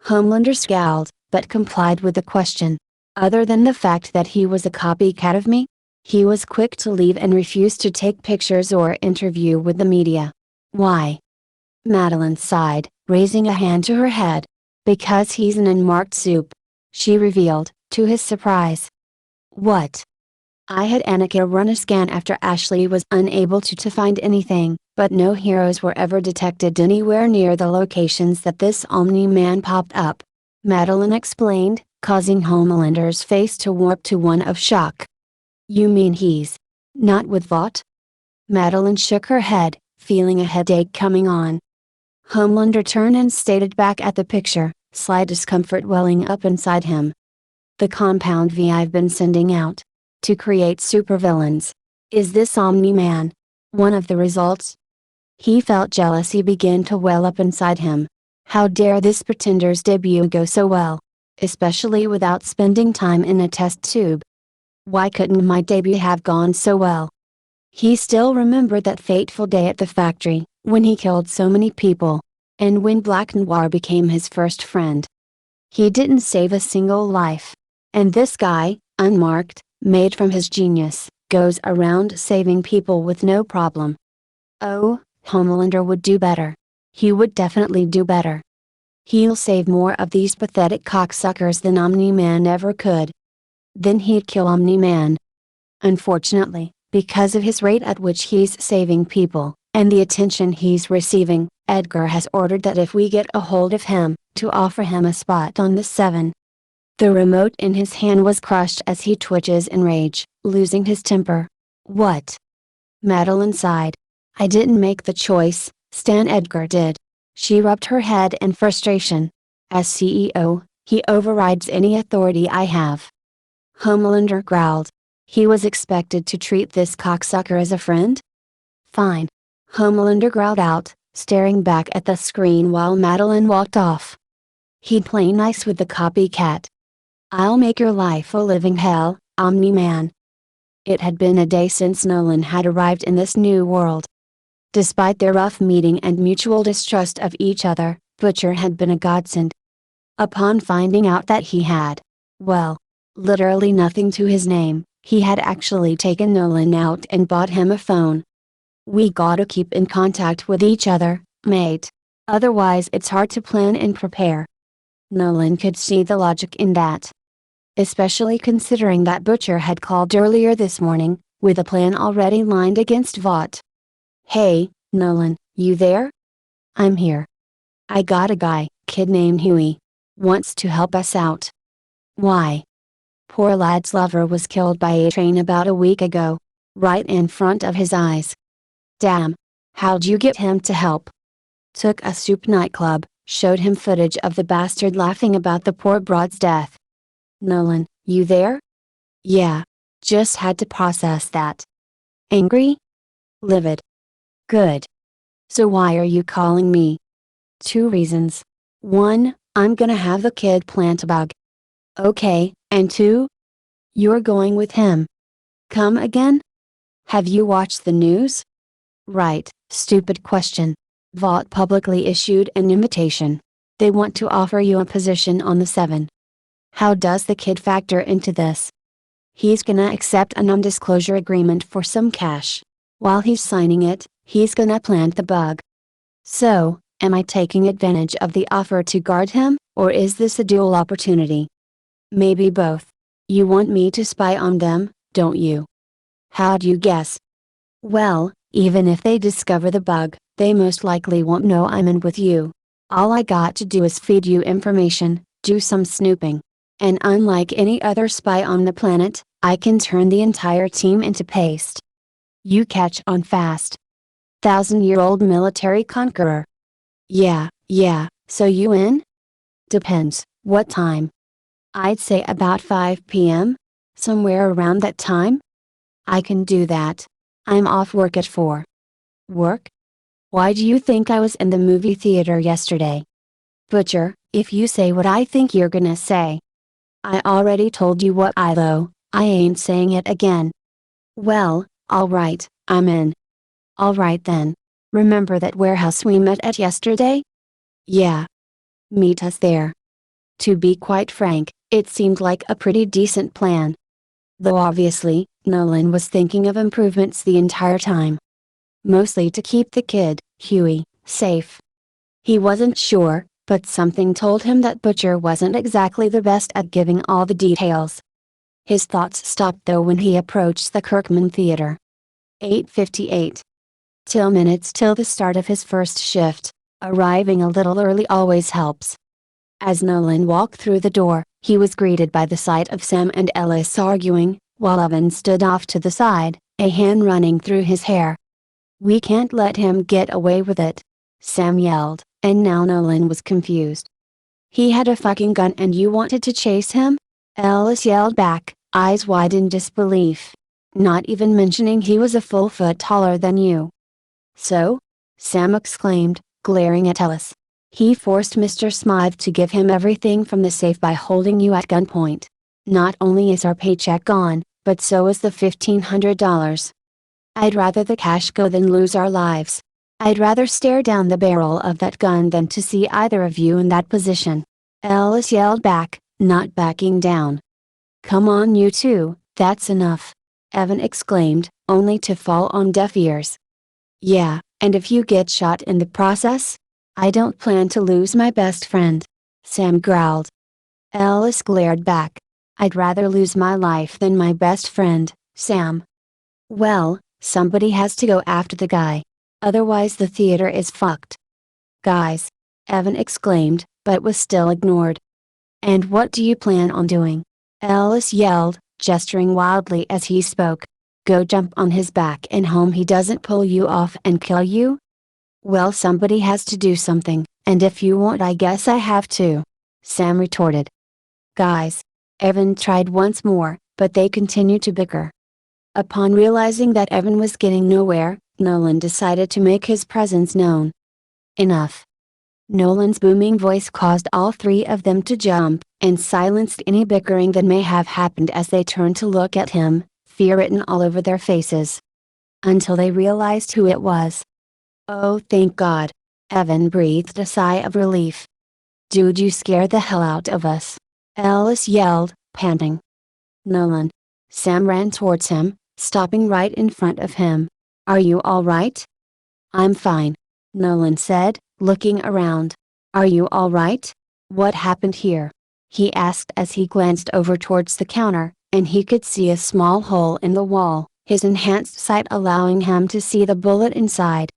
Homelander scowled, but complied with the question. Other than the fact that he was a copycat of me? He was quick to leave and refused to take pictures or interview with the media. Why? Madeline sighed, raising a hand to her head. Because he's an unmarked soup. She revealed, to his surprise. What? I had Annika run a scan after Ashley was unable to find anything, but no heroes were ever detected anywhere near the locations that this Omni-Man popped up. Madeline explained, causing Homelander's face to warp to one of shock. You mean he's not with Vought? Madeline shook her head, feeling a headache coming on. Homelander turned and stared back at the picture, slight discomfort welling up inside him. The compound V I've been sending out to create supervillains. Is this Omni-Man one of the results? He felt jealousy begin to well up inside him. How dare this pretender's debut go so well? Especially without spending time in a test tube. Why couldn't my debut have gone so well? He still remembered that fateful day at the factory, when he killed so many people. And when Black Noir became his first friend. He didn't save a single life. And this guy, unmarked, made from his genius, goes around saving people with no problem. Oh, Homelander would do better. He would definitely do better. He'll save more of these pathetic cocksuckers than Omni-Man ever could. Then he'd kill Omni-Man. Unfortunately, because of his rate at which he's saving people, and the attention he's receiving, Edgar has ordered that if we get a hold of him, to offer him a spot on the 7. The remote in his hand was crushed as he twitches in rage, losing his temper. What? Madeline sighed. I didn't make the choice, Stan Edgar did. She rubbed her head in frustration. As CEO, he overrides any authority I have. Homelander growled. He was expected to treat this cocksucker as a friend? Fine. Homelander growled out, staring back at the screen while Madeline walked off. He'd play nice with the copycat. I'll make your life a living hell, Omni-Man. It had been a day since Nolan had arrived in this new world. Despite their rough meeting and mutual distrust of each other, Butcher had been a godsend. Upon finding out that he had, well, literally nothing to his name, he had actually taken Nolan out and bought him a phone. "We gotta keep in contact with each other, mate. Otherwise it's hard to plan and prepare." Nolan could see the logic in that. Especially considering that Butcher had called earlier this morning, with a plan already lined against Vought. "Hey, Nolan, you there?" "I'm here. I got a kid named Huey. Wants to help us out." "Why?" "Poor lad's lover was killed by a train about a week ago. Right in front of his eyes." "Damn. How'd you get him to help?" "Took a soup nightclub, showed him footage of the bastard laughing about the poor broad's death." "Nolan, you there?" "Yeah. Just had to process that." "Angry?" "Livid." "Good. So why are you calling me?" "Two reasons. One, I'm gonna have the kid plant a bug." "Okay, and two?" "You're going with him." "Come again?" "Have you watched the news?" "Right, stupid question. Vought publicly issued an invitation. They want to offer you a position on the 7. How does the kid factor into this?" "He's gonna accept a non-disclosure agreement for some cash. While he's signing it, he's gonna plant the bug." "So, am I taking advantage of the offer to guard him, or is this a dual opportunity?" "Maybe both. You want me to spy on them, don't you?" "How'd you guess?" "Well, even if they discover the bug, they most likely won't know I'm in with you. All I got to do is feed you information, do some snooping. And unlike any other spy on the planet, I can turn the entire team into paste." "You catch on fast. 1,000-year-old military conqueror." Yeah, so you in?" "Depends, what time?" "I'd say about 5 p.m. Somewhere around that time?" "I can do that. I'm off work at 4. "Work? Why do you think I was in the movie theater yesterday?" "Butcher, if you say what I think you're gonna say." "I already told you what I ain't saying it again." "Well, alright, I'm in." "Alright then. Remember that warehouse we met at yesterday?" "Yeah. Meet us there." To be quite frank, it seemed like a pretty decent plan. Though obviously, Nolan was thinking of improvements the entire time. Mostly to keep the kid, Huey, safe. He wasn't sure, but something told him that Butcher wasn't exactly the best at giving all the details. His thoughts stopped though when he approached the Kirkman Theater. 8:58. 2 minutes till the start of his first shift. Arriving a little early always helps. As Nolan walked through the door, he was greeted by the sight of Sam and Ellis arguing, while Evan stood off to the side, a hand running through his hair. "We can't let him get away with it," Sam yelled, and now Nolan was confused. "He had a fucking gun and you wanted to chase him?" Ellis yelled back, eyes wide in disbelief. "Not even mentioning he was a full foot taller than you." "So?" Sam exclaimed, glaring at Ellis. "He forced Mr. Smythe to give him everything from the safe by holding you at gunpoint. Not only is our paycheck gone, but so is the $1,500. I'd rather the cash go than lose our lives. I'd rather stare down the barrel of that gun than to see either of you in that position." Ellis yelled back, not backing down. "Come on you two, that's enough," Evan exclaimed, only to fall on deaf ears. "Yeah, and if you get shot in the process? I don't plan to lose my best friend," Sam growled. Ellis glared back. "I'd rather lose my life than my best friend, Sam." "Well, somebody has to go after the guy. Otherwise the theater is fucked." "Guys!" Evan exclaimed, but was still ignored. "And what do you plan on doing?" Ellis yelled, gesturing wildly as he spoke. "Go jump on his back and home he doesn't pull you off and kill you?" "Well, somebody has to do something, and if you won't I guess I have to," Sam retorted. "Guys!" Evan tried once more, but they continued to bicker. Upon realizing that Evan was getting nowhere, Nolan decided to make his presence known. "Enough." Nolan's booming voice caused all three of them to jump, and silenced any bickering that may have happened as they turned to look at him, fear written all over their faces. Until they realized who it was. "Oh, thank God!" Evan breathed a sigh of relief. "Dude, you scared the hell out of us!" Ellis yelled, panting. "Nolan." Sam ran towards him, stopping right in front of him. "Are you all right?" "I'm fine," Nolan said, looking around. "Are you all right? What happened here?" he asked as he glanced over towards the counter, and he could see a small hole in the wall, his enhanced sight allowing him to see the bullet inside.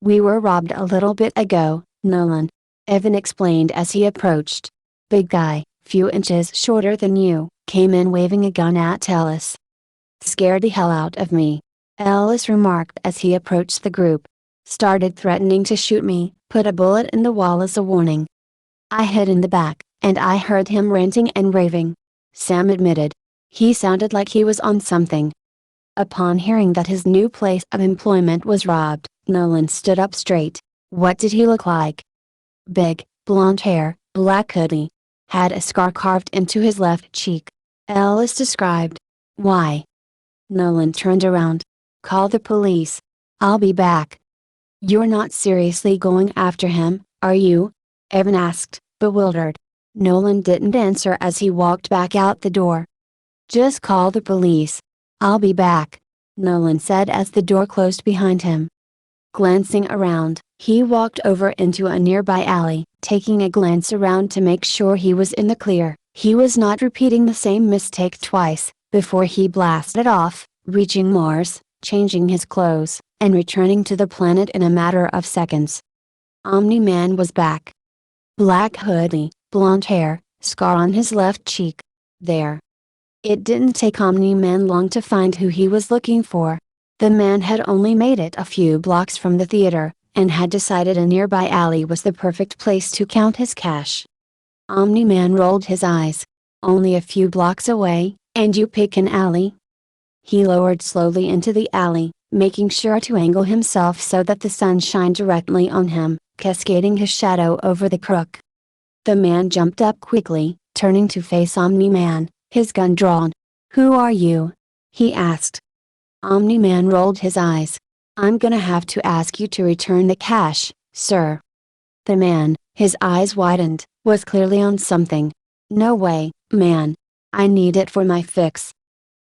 "We were robbed a little bit ago, Nolan," Evan explained as he approached. "Big guy, few inches shorter than you, came in waving a gun at Ellis." "Scared the hell out of me," Ellis remarked as he approached the group. "Started threatening to shoot me, put a bullet in the wall as a warning. I hid in the back, and I heard him ranting and raving," Sam admitted. "He sounded like he was on something." Upon hearing that his new place of employment was robbed, Nolan stood up straight. "What did he look like?" "Big, blonde hair, black hoodie. Had a scar carved into his left cheek," Ellis described. "Why?" Nolan turned around. "Call the police. I'll be back." "You're not seriously going after him, are you?" Evan asked, bewildered. Nolan didn't answer as he walked back out the door. "Just call the police. I'll be back," Nolan said as the door closed behind him. Glancing around, he walked over into a nearby alley, taking a glance around to make sure he was in the clear. He was not repeating the same mistake twice, before he blasted off, reaching Mars, changing his clothes, and returning to the planet in a matter of seconds. Omni Man was back. Black hoodie, blonde hair, scar on his left cheek. There. It didn't take Omni Man long to find who he was looking for. The man had only made it a few blocks from the theater, and had decided a nearby alley was the perfect place to count his cash. Omni Man rolled his eyes. "Only a few blocks away, and you pick an alley?" He lowered slowly into the alley, making sure to angle himself so that the sun shined directly on him, cascading his shadow over the crook. The man jumped up quickly, turning to face Omni Man, his gun drawn. "Who are you?" he asked. Omni Man rolled his eyes. "I'm gonna have to ask you to return the cash, sir." The man, his eyes widened, was clearly on something. "No way, man. I need it for my fix."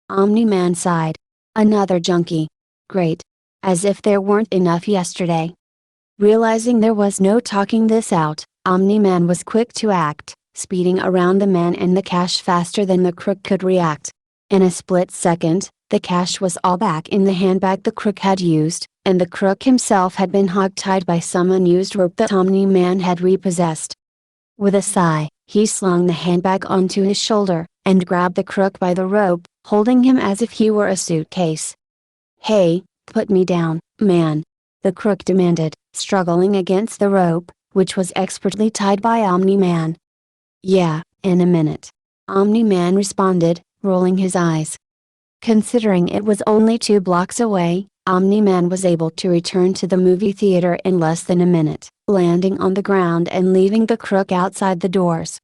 Omni Man sighed. "Another junkie. Great. As if there weren't enough yesterday." Realizing there was no talking this out, Omni Man was quick to act, speeding around the man and the cash faster than the crook could react. In a split second, the cash was all back in the handbag the crook had used, and the crook himself had been hogtied by some unused rope that Omni Man had repossessed. With a sigh, he slung the handbag onto his shoulder, and grabbed the crook by the rope, holding him as if he were a suitcase. "Hey, put me down, man," the crook demanded, struggling against the rope, which was expertly tied by Omni Man. "Yeah, in a minute," Omni Man responded, rolling his eyes. Considering it was only 2 blocks away, Omni Man was able to return to the movie theater in less than a minute, landing on the ground and leaving the crook outside the doors.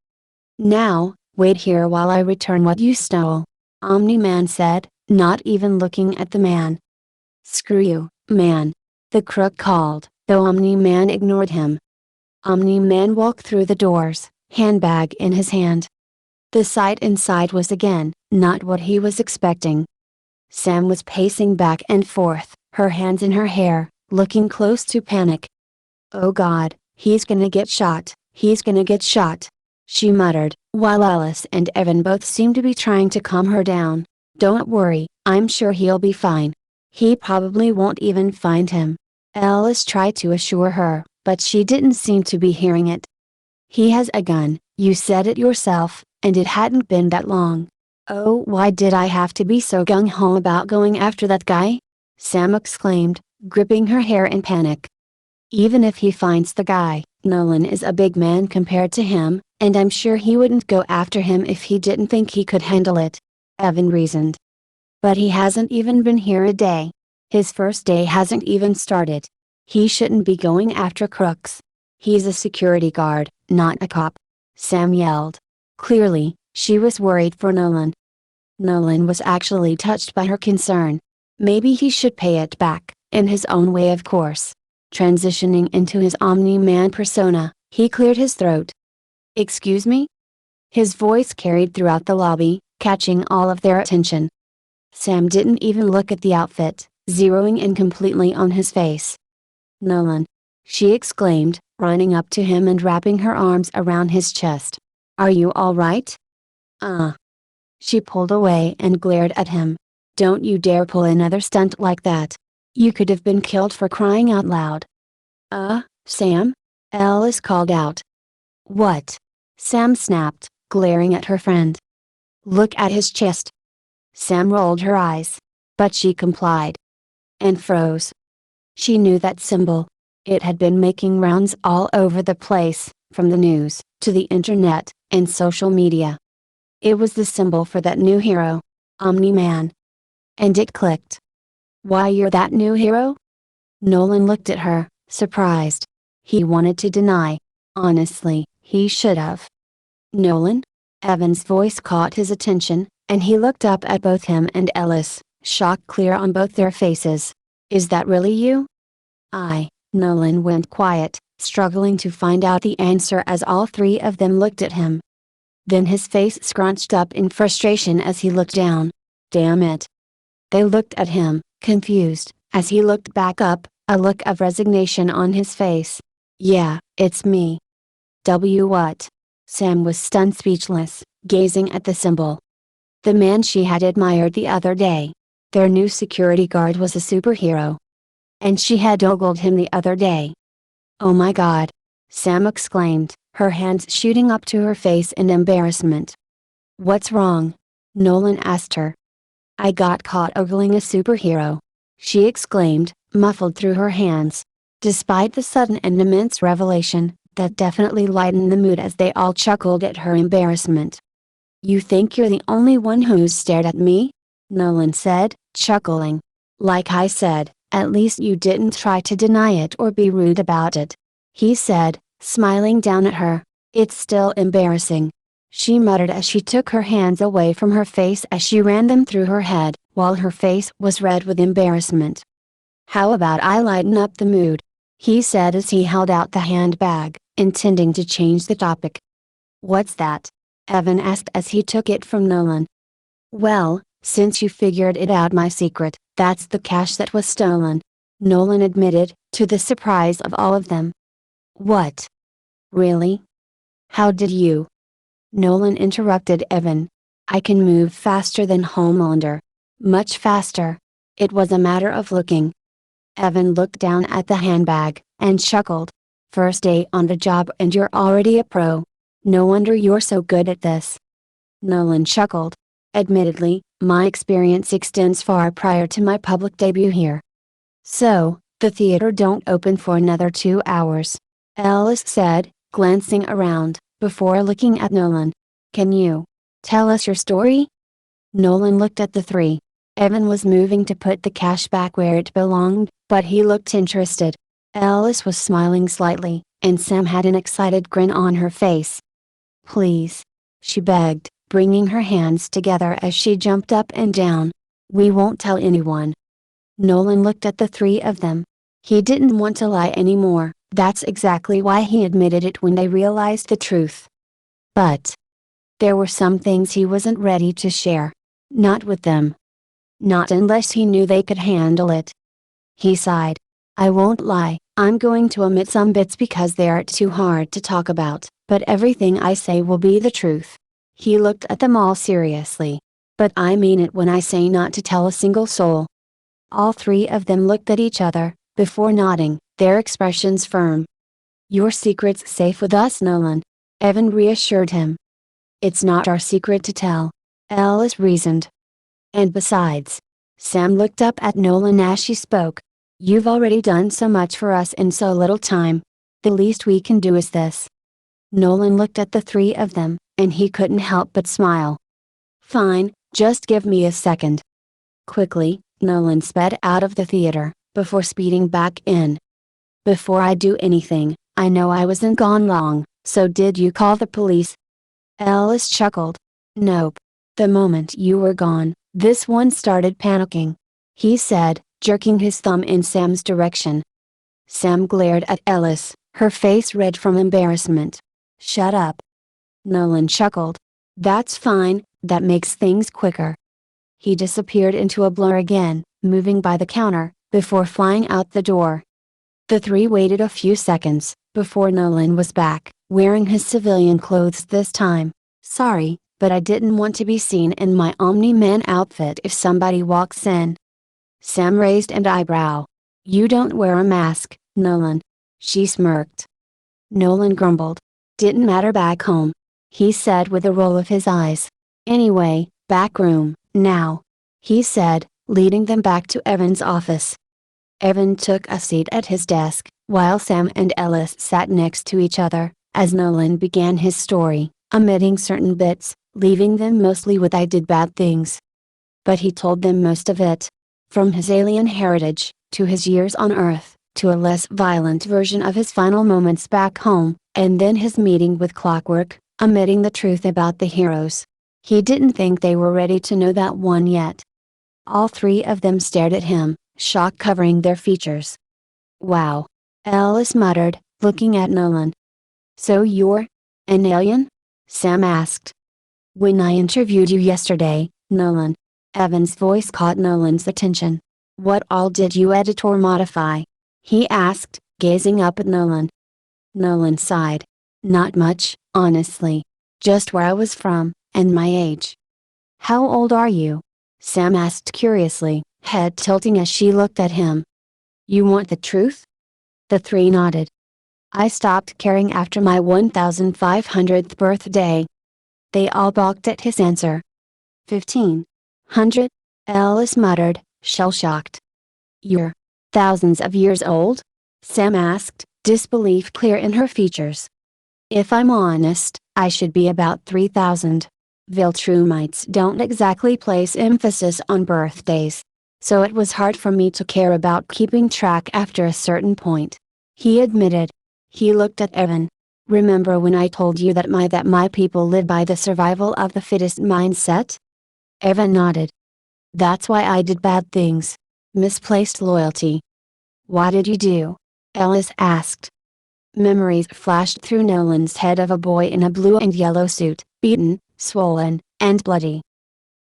"Now, wait here while I return what you stole," Omni Man said, not even looking at the man. "Screw you, man," the crook called, though Omni Man ignored him. Omni Man walked through the doors, handbag in his hand. The sight inside was again, not what he was expecting. Sam was pacing back and forth, her hands in her hair, looking close to panic. "Oh God, he's gonna get shot, he's gonna get shot," she muttered, while Alice and Evan both seemed to be trying to calm her down. "Don't worry, I'm sure he'll be fine. He probably won't even find him." Alice tried to assure her, but she didn't seem to be hearing it. "He has a gun, you said it yourself, and it hadn't been that long. Oh, why did I have to be so gung-ho about going after that guy?" Sam exclaimed, gripping her hair in panic. "Even if he finds the guy, Nolan is a big man compared to him, and I'm sure he wouldn't go after him if he didn't think he could handle it," Evan reasoned. "But he hasn't even been here a day. His first day hasn't even started. He shouldn't be going after crooks. He's a security guard, not a cop," Sam yelled. Clearly, she was worried for Nolan. Nolan was actually touched by her concern. Maybe he should pay it back, in his own way of course. Transitioning into his Omni-Man persona, he cleared his throat. "Excuse me?" His voice carried throughout the lobby, catching all of their attention. Sam didn't even look at the outfit, zeroing in completely on his face. "Nolan!" she exclaimed, running up to him and wrapping her arms around his chest. "Are you all right?" She pulled away and glared at him. "Don't you dare pull another stunt like that. You could have been killed for crying out loud." Sam?" Alice called out. "What?" Sam snapped, glaring at her friend. "Look at his chest." Sam rolled her eyes. But she complied. And froze. She knew that symbol. It had been making rounds all over the place, from the news, to the internet, and social media. It was the symbol for that new hero. Omni-Man. And it clicked. "Why, you're that new hero?" Nolan looked at her, surprised. He wanted to deny. Honestly, he should have. "Nolan?" Evan's voice caught his attention, and he looked up at both him and Ellis, shock clear on both their faces. "Is that really you?" Nolan went quiet, struggling to find out the answer as all three of them looked at him. Then his face scrunched up in frustration as he looked down. Damn it. They looked at him, confused, as he looked back up, a look of resignation on his face. "Yeah, it's me." What? Sam was stunned speechless, gazing at the symbol. The man she had admired the other day. Their new security guard was a superhero. And she had ogled him the other day. "Oh my God!" Sam exclaimed, her hands shooting up to her face in embarrassment. "What's wrong?" Nolan asked her. "I got caught ogling a superhero," she exclaimed, muffled through her hands. Despite the sudden and immense revelation, that definitely lightened the mood as they all chuckled at her embarrassment. "You think you're the only one who's stared at me?" Nolan said, chuckling. "Like I said, at least you didn't try to deny it or be rude about it," he said, smiling down at her. "It's still embarrassing," she muttered as she took her hands away from her face as she ran them through her head, while her face was red with embarrassment. "How about I lighten up the mood?" he said as he held out the handbag, intending to change the topic. "What's that?" Evan asked as he took it from Nolan. "Well, since you figured it out, my secret, that's the cash that was stolen," Nolan admitted, to the surprise of all of them. "What? Really? How did you?" Nolan interrupted Evan. "I can move faster than Homelander. Much faster. It was a matter of looking." Evan looked down at the handbag, and chuckled. "First day on the job and you're already a pro. No wonder you're so good at this." Nolan chuckled. "Admittedly, my experience extends far prior to my public debut here." "So, the theater don't open for another 2 hours," Alice said, glancing around, before looking at Nolan. "Can you tell us your story?" Nolan looked at the three. Evan was moving to put the cash back where it belonged, but he looked interested. Alice was smiling slightly, and Sam had an excited grin on her face. "Please," she begged, bringing her hands together as she jumped up and down. "We won't tell anyone." Nolan looked at the three of them. He didn't want to lie anymore, that's exactly why he admitted it when they realized the truth. But there were some things he wasn't ready to share. Not with them. Not unless he knew they could handle it. He sighed. "I won't lie, I'm going to omit some bits because they are too hard to talk about, but everything I say will be the truth." He looked at them all seriously. "But I mean it when I say not to tell a single soul." All three of them looked at each other, before nodding, their expressions firm. "Your secret's safe with us, Nolan," Evan reassured him. "It's not our secret to tell," Alice reasoned. "And besides," Sam looked up at Nolan as she spoke, "you've already done so much for us in so little time. The least we can do is this." Nolan looked at the three of them, and he couldn't help but smile. "Fine, just give me a second." Quickly, Nolan sped out of the theater, before speeding back in. "Before I do anything, I know I wasn't gone long, so did you call the police?" Ellis chuckled. Nope. The moment you were gone, this one started panicking. He said, jerking his thumb in Sam's direction. Sam glared at Ellis, her face red from embarrassment. Shut up. Nolan chuckled. That's fine, that makes things quicker. He disappeared into a blur again, moving by the counter, before flying out the door. The three waited a few seconds, before Nolan was back, wearing his civilian clothes this time. Sorry, but I didn't want to be seen in my Omni-Man outfit if somebody walks in. Sam raised an eyebrow. You don't wear a mask, Nolan. She smirked. Nolan grumbled. Didn't matter back home. He said with a roll of his eyes. Anyway, back room, now. He said, leading them back to Evan's office. Evan took a seat at his desk, while Sam and Ellis sat next to each other, as Nolan began his story, omitting certain bits, leaving them mostly with I did bad things. But he told them most of it. From his alien heritage, to his years on Earth, to a less violent version of his final moments back home, and then his meeting with Clockwork, omitting the truth about the heroes. He didn't think they were ready to know that one yet. All three of them stared at him, shock covering their features. Wow. Ellis muttered, looking at Nolan. So you're an alien? Sam asked. When I interviewed you yesterday, Nolan. Evan's voice caught Nolan's attention. What all did you edit or modify? He asked, gazing up at Nolan. Nolan sighed. Not much, honestly. Just where I was from, and my age. How old are you? Sam asked curiously, head tilting as she looked at him. You want the truth? The three nodded. I stopped caring after my 1500th birthday. They all balked at his answer. 1500? Ellis muttered, shell-shocked. You're thousands of years old? Sam asked, disbelief clear in her features. If I'm honest, I should be about 3000. Viltrumites don't exactly place emphasis on birthdays. So it was hard for me to care about keeping track after a certain point. He admitted. He looked at Evan. Remember when I told you that my people live by the survival of the fittest mindset? Evan nodded. That's why I did bad things. Misplaced loyalty. What did you do? Ellis asked. Memories flashed through Nolan's head of a boy in a blue and yellow suit, beaten, swollen, and bloody.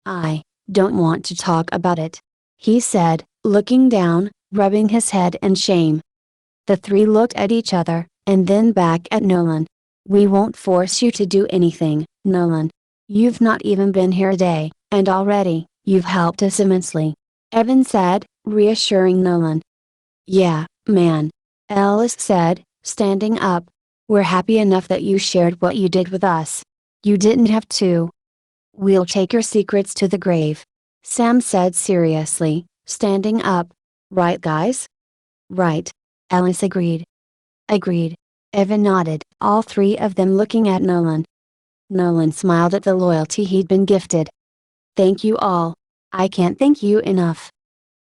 I don't want to talk about it. He said, looking down, rubbing his head in shame. The three looked at each other, and then back at Nolan. We won't force you to do anything, Nolan. You've not even been here a day, and already, you've helped us immensely. Evan said, reassuring Nolan. Yeah, man. Ellis said, standing up. We're happy enough that you shared what you did with us. You didn't have to. We'll take your secrets to the grave. Sam said seriously, standing up. Right guys? Right. Ellis agreed. Agreed. Evan nodded, all three of them looking at Nolan. Nolan smiled at the loyalty he'd been gifted. Thank you all. I can't thank you enough.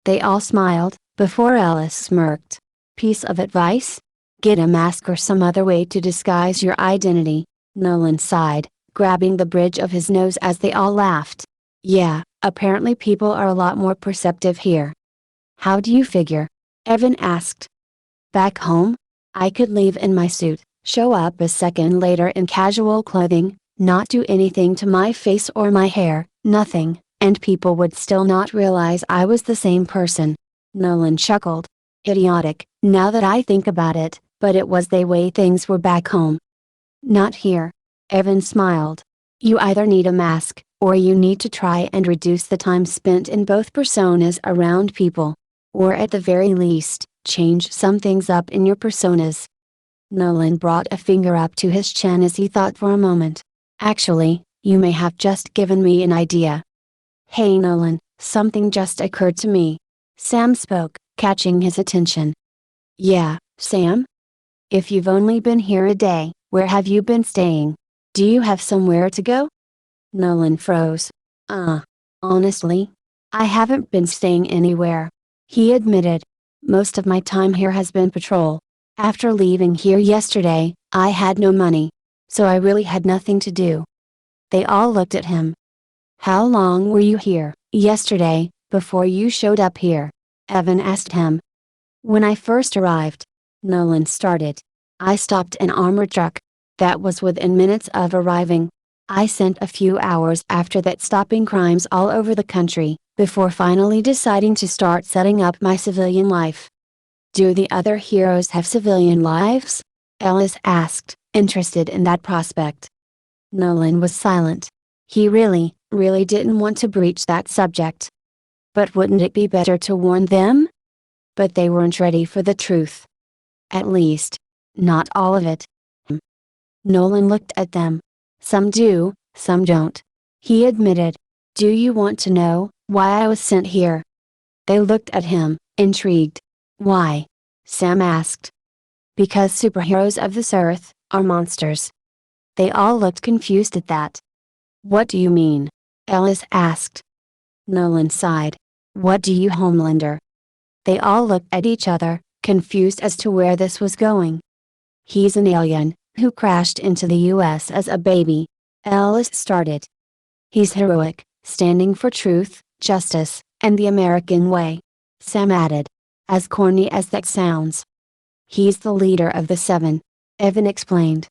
They all smiled, before Ellis smirked. Piece of advice? Get a mask or some other way to disguise your identity. Nolan sighed, grabbing the bridge of his nose as they all laughed. Yeah, apparently people are a lot more perceptive here. How do you figure? Evan asked. Back home? I could leave in my suit, show up a second later in casual clothing, not do anything to my face or my hair, nothing, and people would still not realize I was the same person. Nolan chuckled. Idiotic, now that I think about it, but it was the way things were back home. Not here. Evan smiled. You either need a mask, or you need to try and reduce the time spent in both personas around people. Or at the very least, change some things up in your personas. Nolan brought a finger up to his chin as he thought for a moment. Actually, you may have just given me an idea. Hey Nolan, something just occurred to me. Sam spoke, catching his attention. Yeah, Sam? If you've only been here a day, where have you been staying? Do you have somewhere to go? Nolan froze. Honestly, I haven't been staying anywhere. He admitted. Most of my time here has been patrol. After leaving here yesterday, I had no money. So I really had nothing to do. They all looked at him. How long were you here, yesterday, before you showed up here? Evan asked him. When I first arrived. Nolan started. I stopped an armored truck. That was within minutes of arriving. I spent a few hours after that stopping crimes all over the country, before finally deciding to start setting up my civilian life. Do the other heroes have civilian lives? Ellis asked, interested in that prospect. Nolan was silent. He really didn't want to breach that subject. But wouldn't it be better to warn them? But they weren't ready for the truth. At least, not all of it. Nolan looked at them. Some do, some don't. He admitted. Do you want to know why I was sent here? They looked at him, intrigued. Why? Sam asked. Because superheroes of this earth are monsters. They all looked confused at that. What do you mean? Ellis asked. Nolan sighed. What do you, Homelander? They all looked at each other, confused as to where this was going. He's an alien, who crashed into the US as a baby. Ellis started. He's heroic, standing for truth, justice, and the American way. Sam added. As corny as that sounds. He's the leader of the Seven. Evan explained.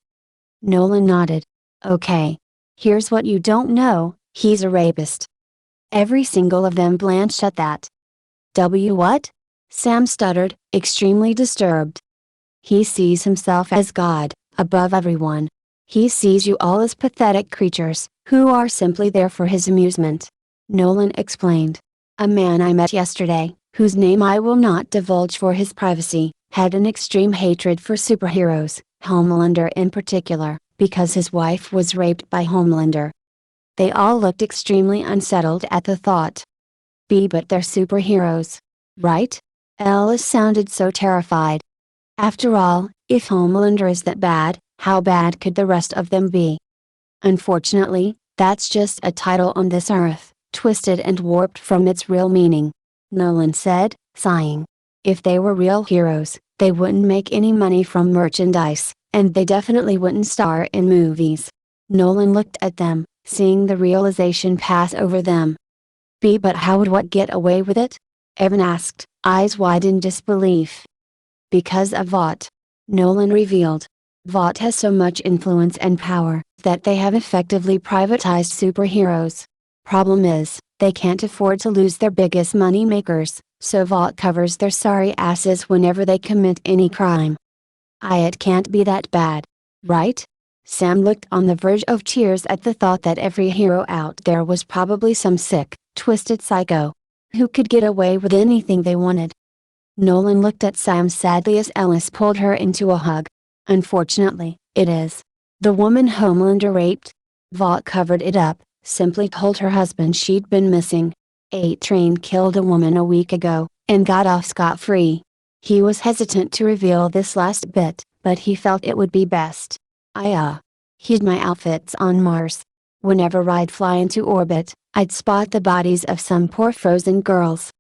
Nolan nodded. Okay. Here's what you don't know, he's a rapist. Every single of them blanched at that. What? Sam stuttered, extremely disturbed. He sees himself as God, above everyone. He sees you all as pathetic creatures, who are simply there for his amusement. Nolan explained. A man I met yesterday, whose name I will not divulge for his privacy, had an extreme hatred for superheroes, Homelander in particular, because his wife was raped by Homelander. They all looked extremely unsettled at the thought. But they're superheroes. Right? Ellis sounded so terrified. After all, if Homelander is that bad, how bad could the rest of them be? Unfortunately, that's just a title on this earth, twisted and warped from its real meaning. Nolan said, sighing. If they were real heroes, they wouldn't make any money from merchandise, and they definitely wouldn't star in movies. Nolan looked at them, seeing the realization pass over them. But how would what get away with it? Evan asked, eyes wide in disbelief. Because of Vought. Nolan revealed. Vought has so much influence and power, that they have effectively privatized superheroes. Problem is, they can't afford to lose their biggest money makers, so Vought covers their sorry asses whenever they commit any crime. It can't be that bad. Right? Sam looked on the verge of tears at the thought that every hero out there was probably some sick, twisted psycho, who could get away with anything they wanted. Nolan looked at Sam sadly as Ellis pulled her into a hug. Unfortunately, it is. The woman Homelander raped? Vought covered it up, simply told her husband she'd been missing. A train killed a woman a week ago, and got off scot-free. He was hesitant to reveal this last bit, but he felt it would be best. Hid my outfits on Mars. Whenever I'd fly into orbit, I'd spot the bodies of some poor frozen girls.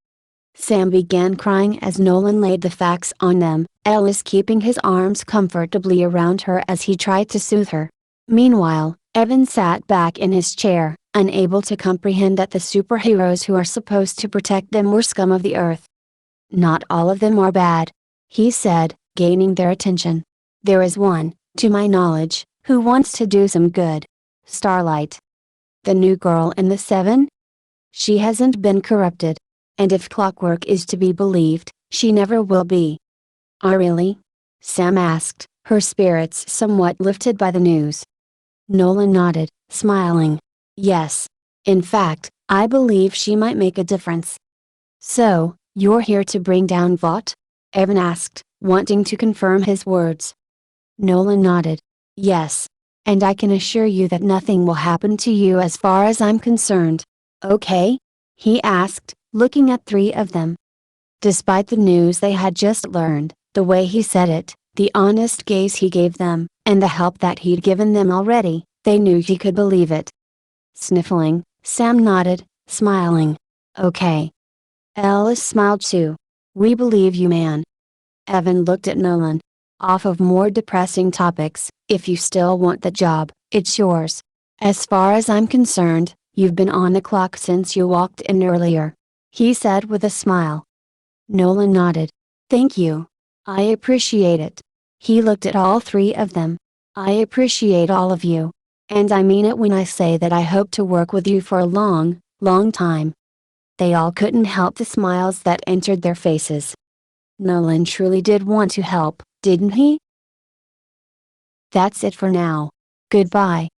Sam began crying as Nolan laid the facts on them, Ellis keeping his arms comfortably around her as he tried to soothe her. Meanwhile, Evan sat back in his chair, unable to comprehend that the superheroes who are supposed to protect them were scum of the earth. Not all of them are bad, he said, gaining their attention. There is one, to my knowledge, who wants to do some good. Starlight. The new girl in the Seven? She hasn't been corrupted. And if clockwork is to be believed, she never will be. Really? Sam asked, her spirits somewhat lifted by the news. Nolan nodded, smiling. Yes. In fact, I believe she might make a difference. So, you're here to bring down Vought? Evan asked, wanting to confirm his words. Nolan nodded. Yes. And I can assure you that nothing will happen to you as far as I'm concerned. Okay? He asked, looking at three of them. Despite the news they had just learned, the way he said it, the honest gaze he gave them, and the help that he'd given them already, they knew he could believe it. Sniffling, Sam nodded, smiling. Okay. Ellis smiled too. We believe you, man. Evan looked at Nolan. Off of more depressing topics, if you still want the job, it's yours. As far as I'm concerned, you've been on the clock since you walked in earlier, he said with a smile. Nolan nodded. Thank you. I appreciate it. He looked at all three of them. I appreciate all of you. And I mean it when I say that I hope to work with you for a long, long time. They all couldn't help the smiles that entered their faces. Nolan truly did want to help, didn't he? That's it for now. Goodbye.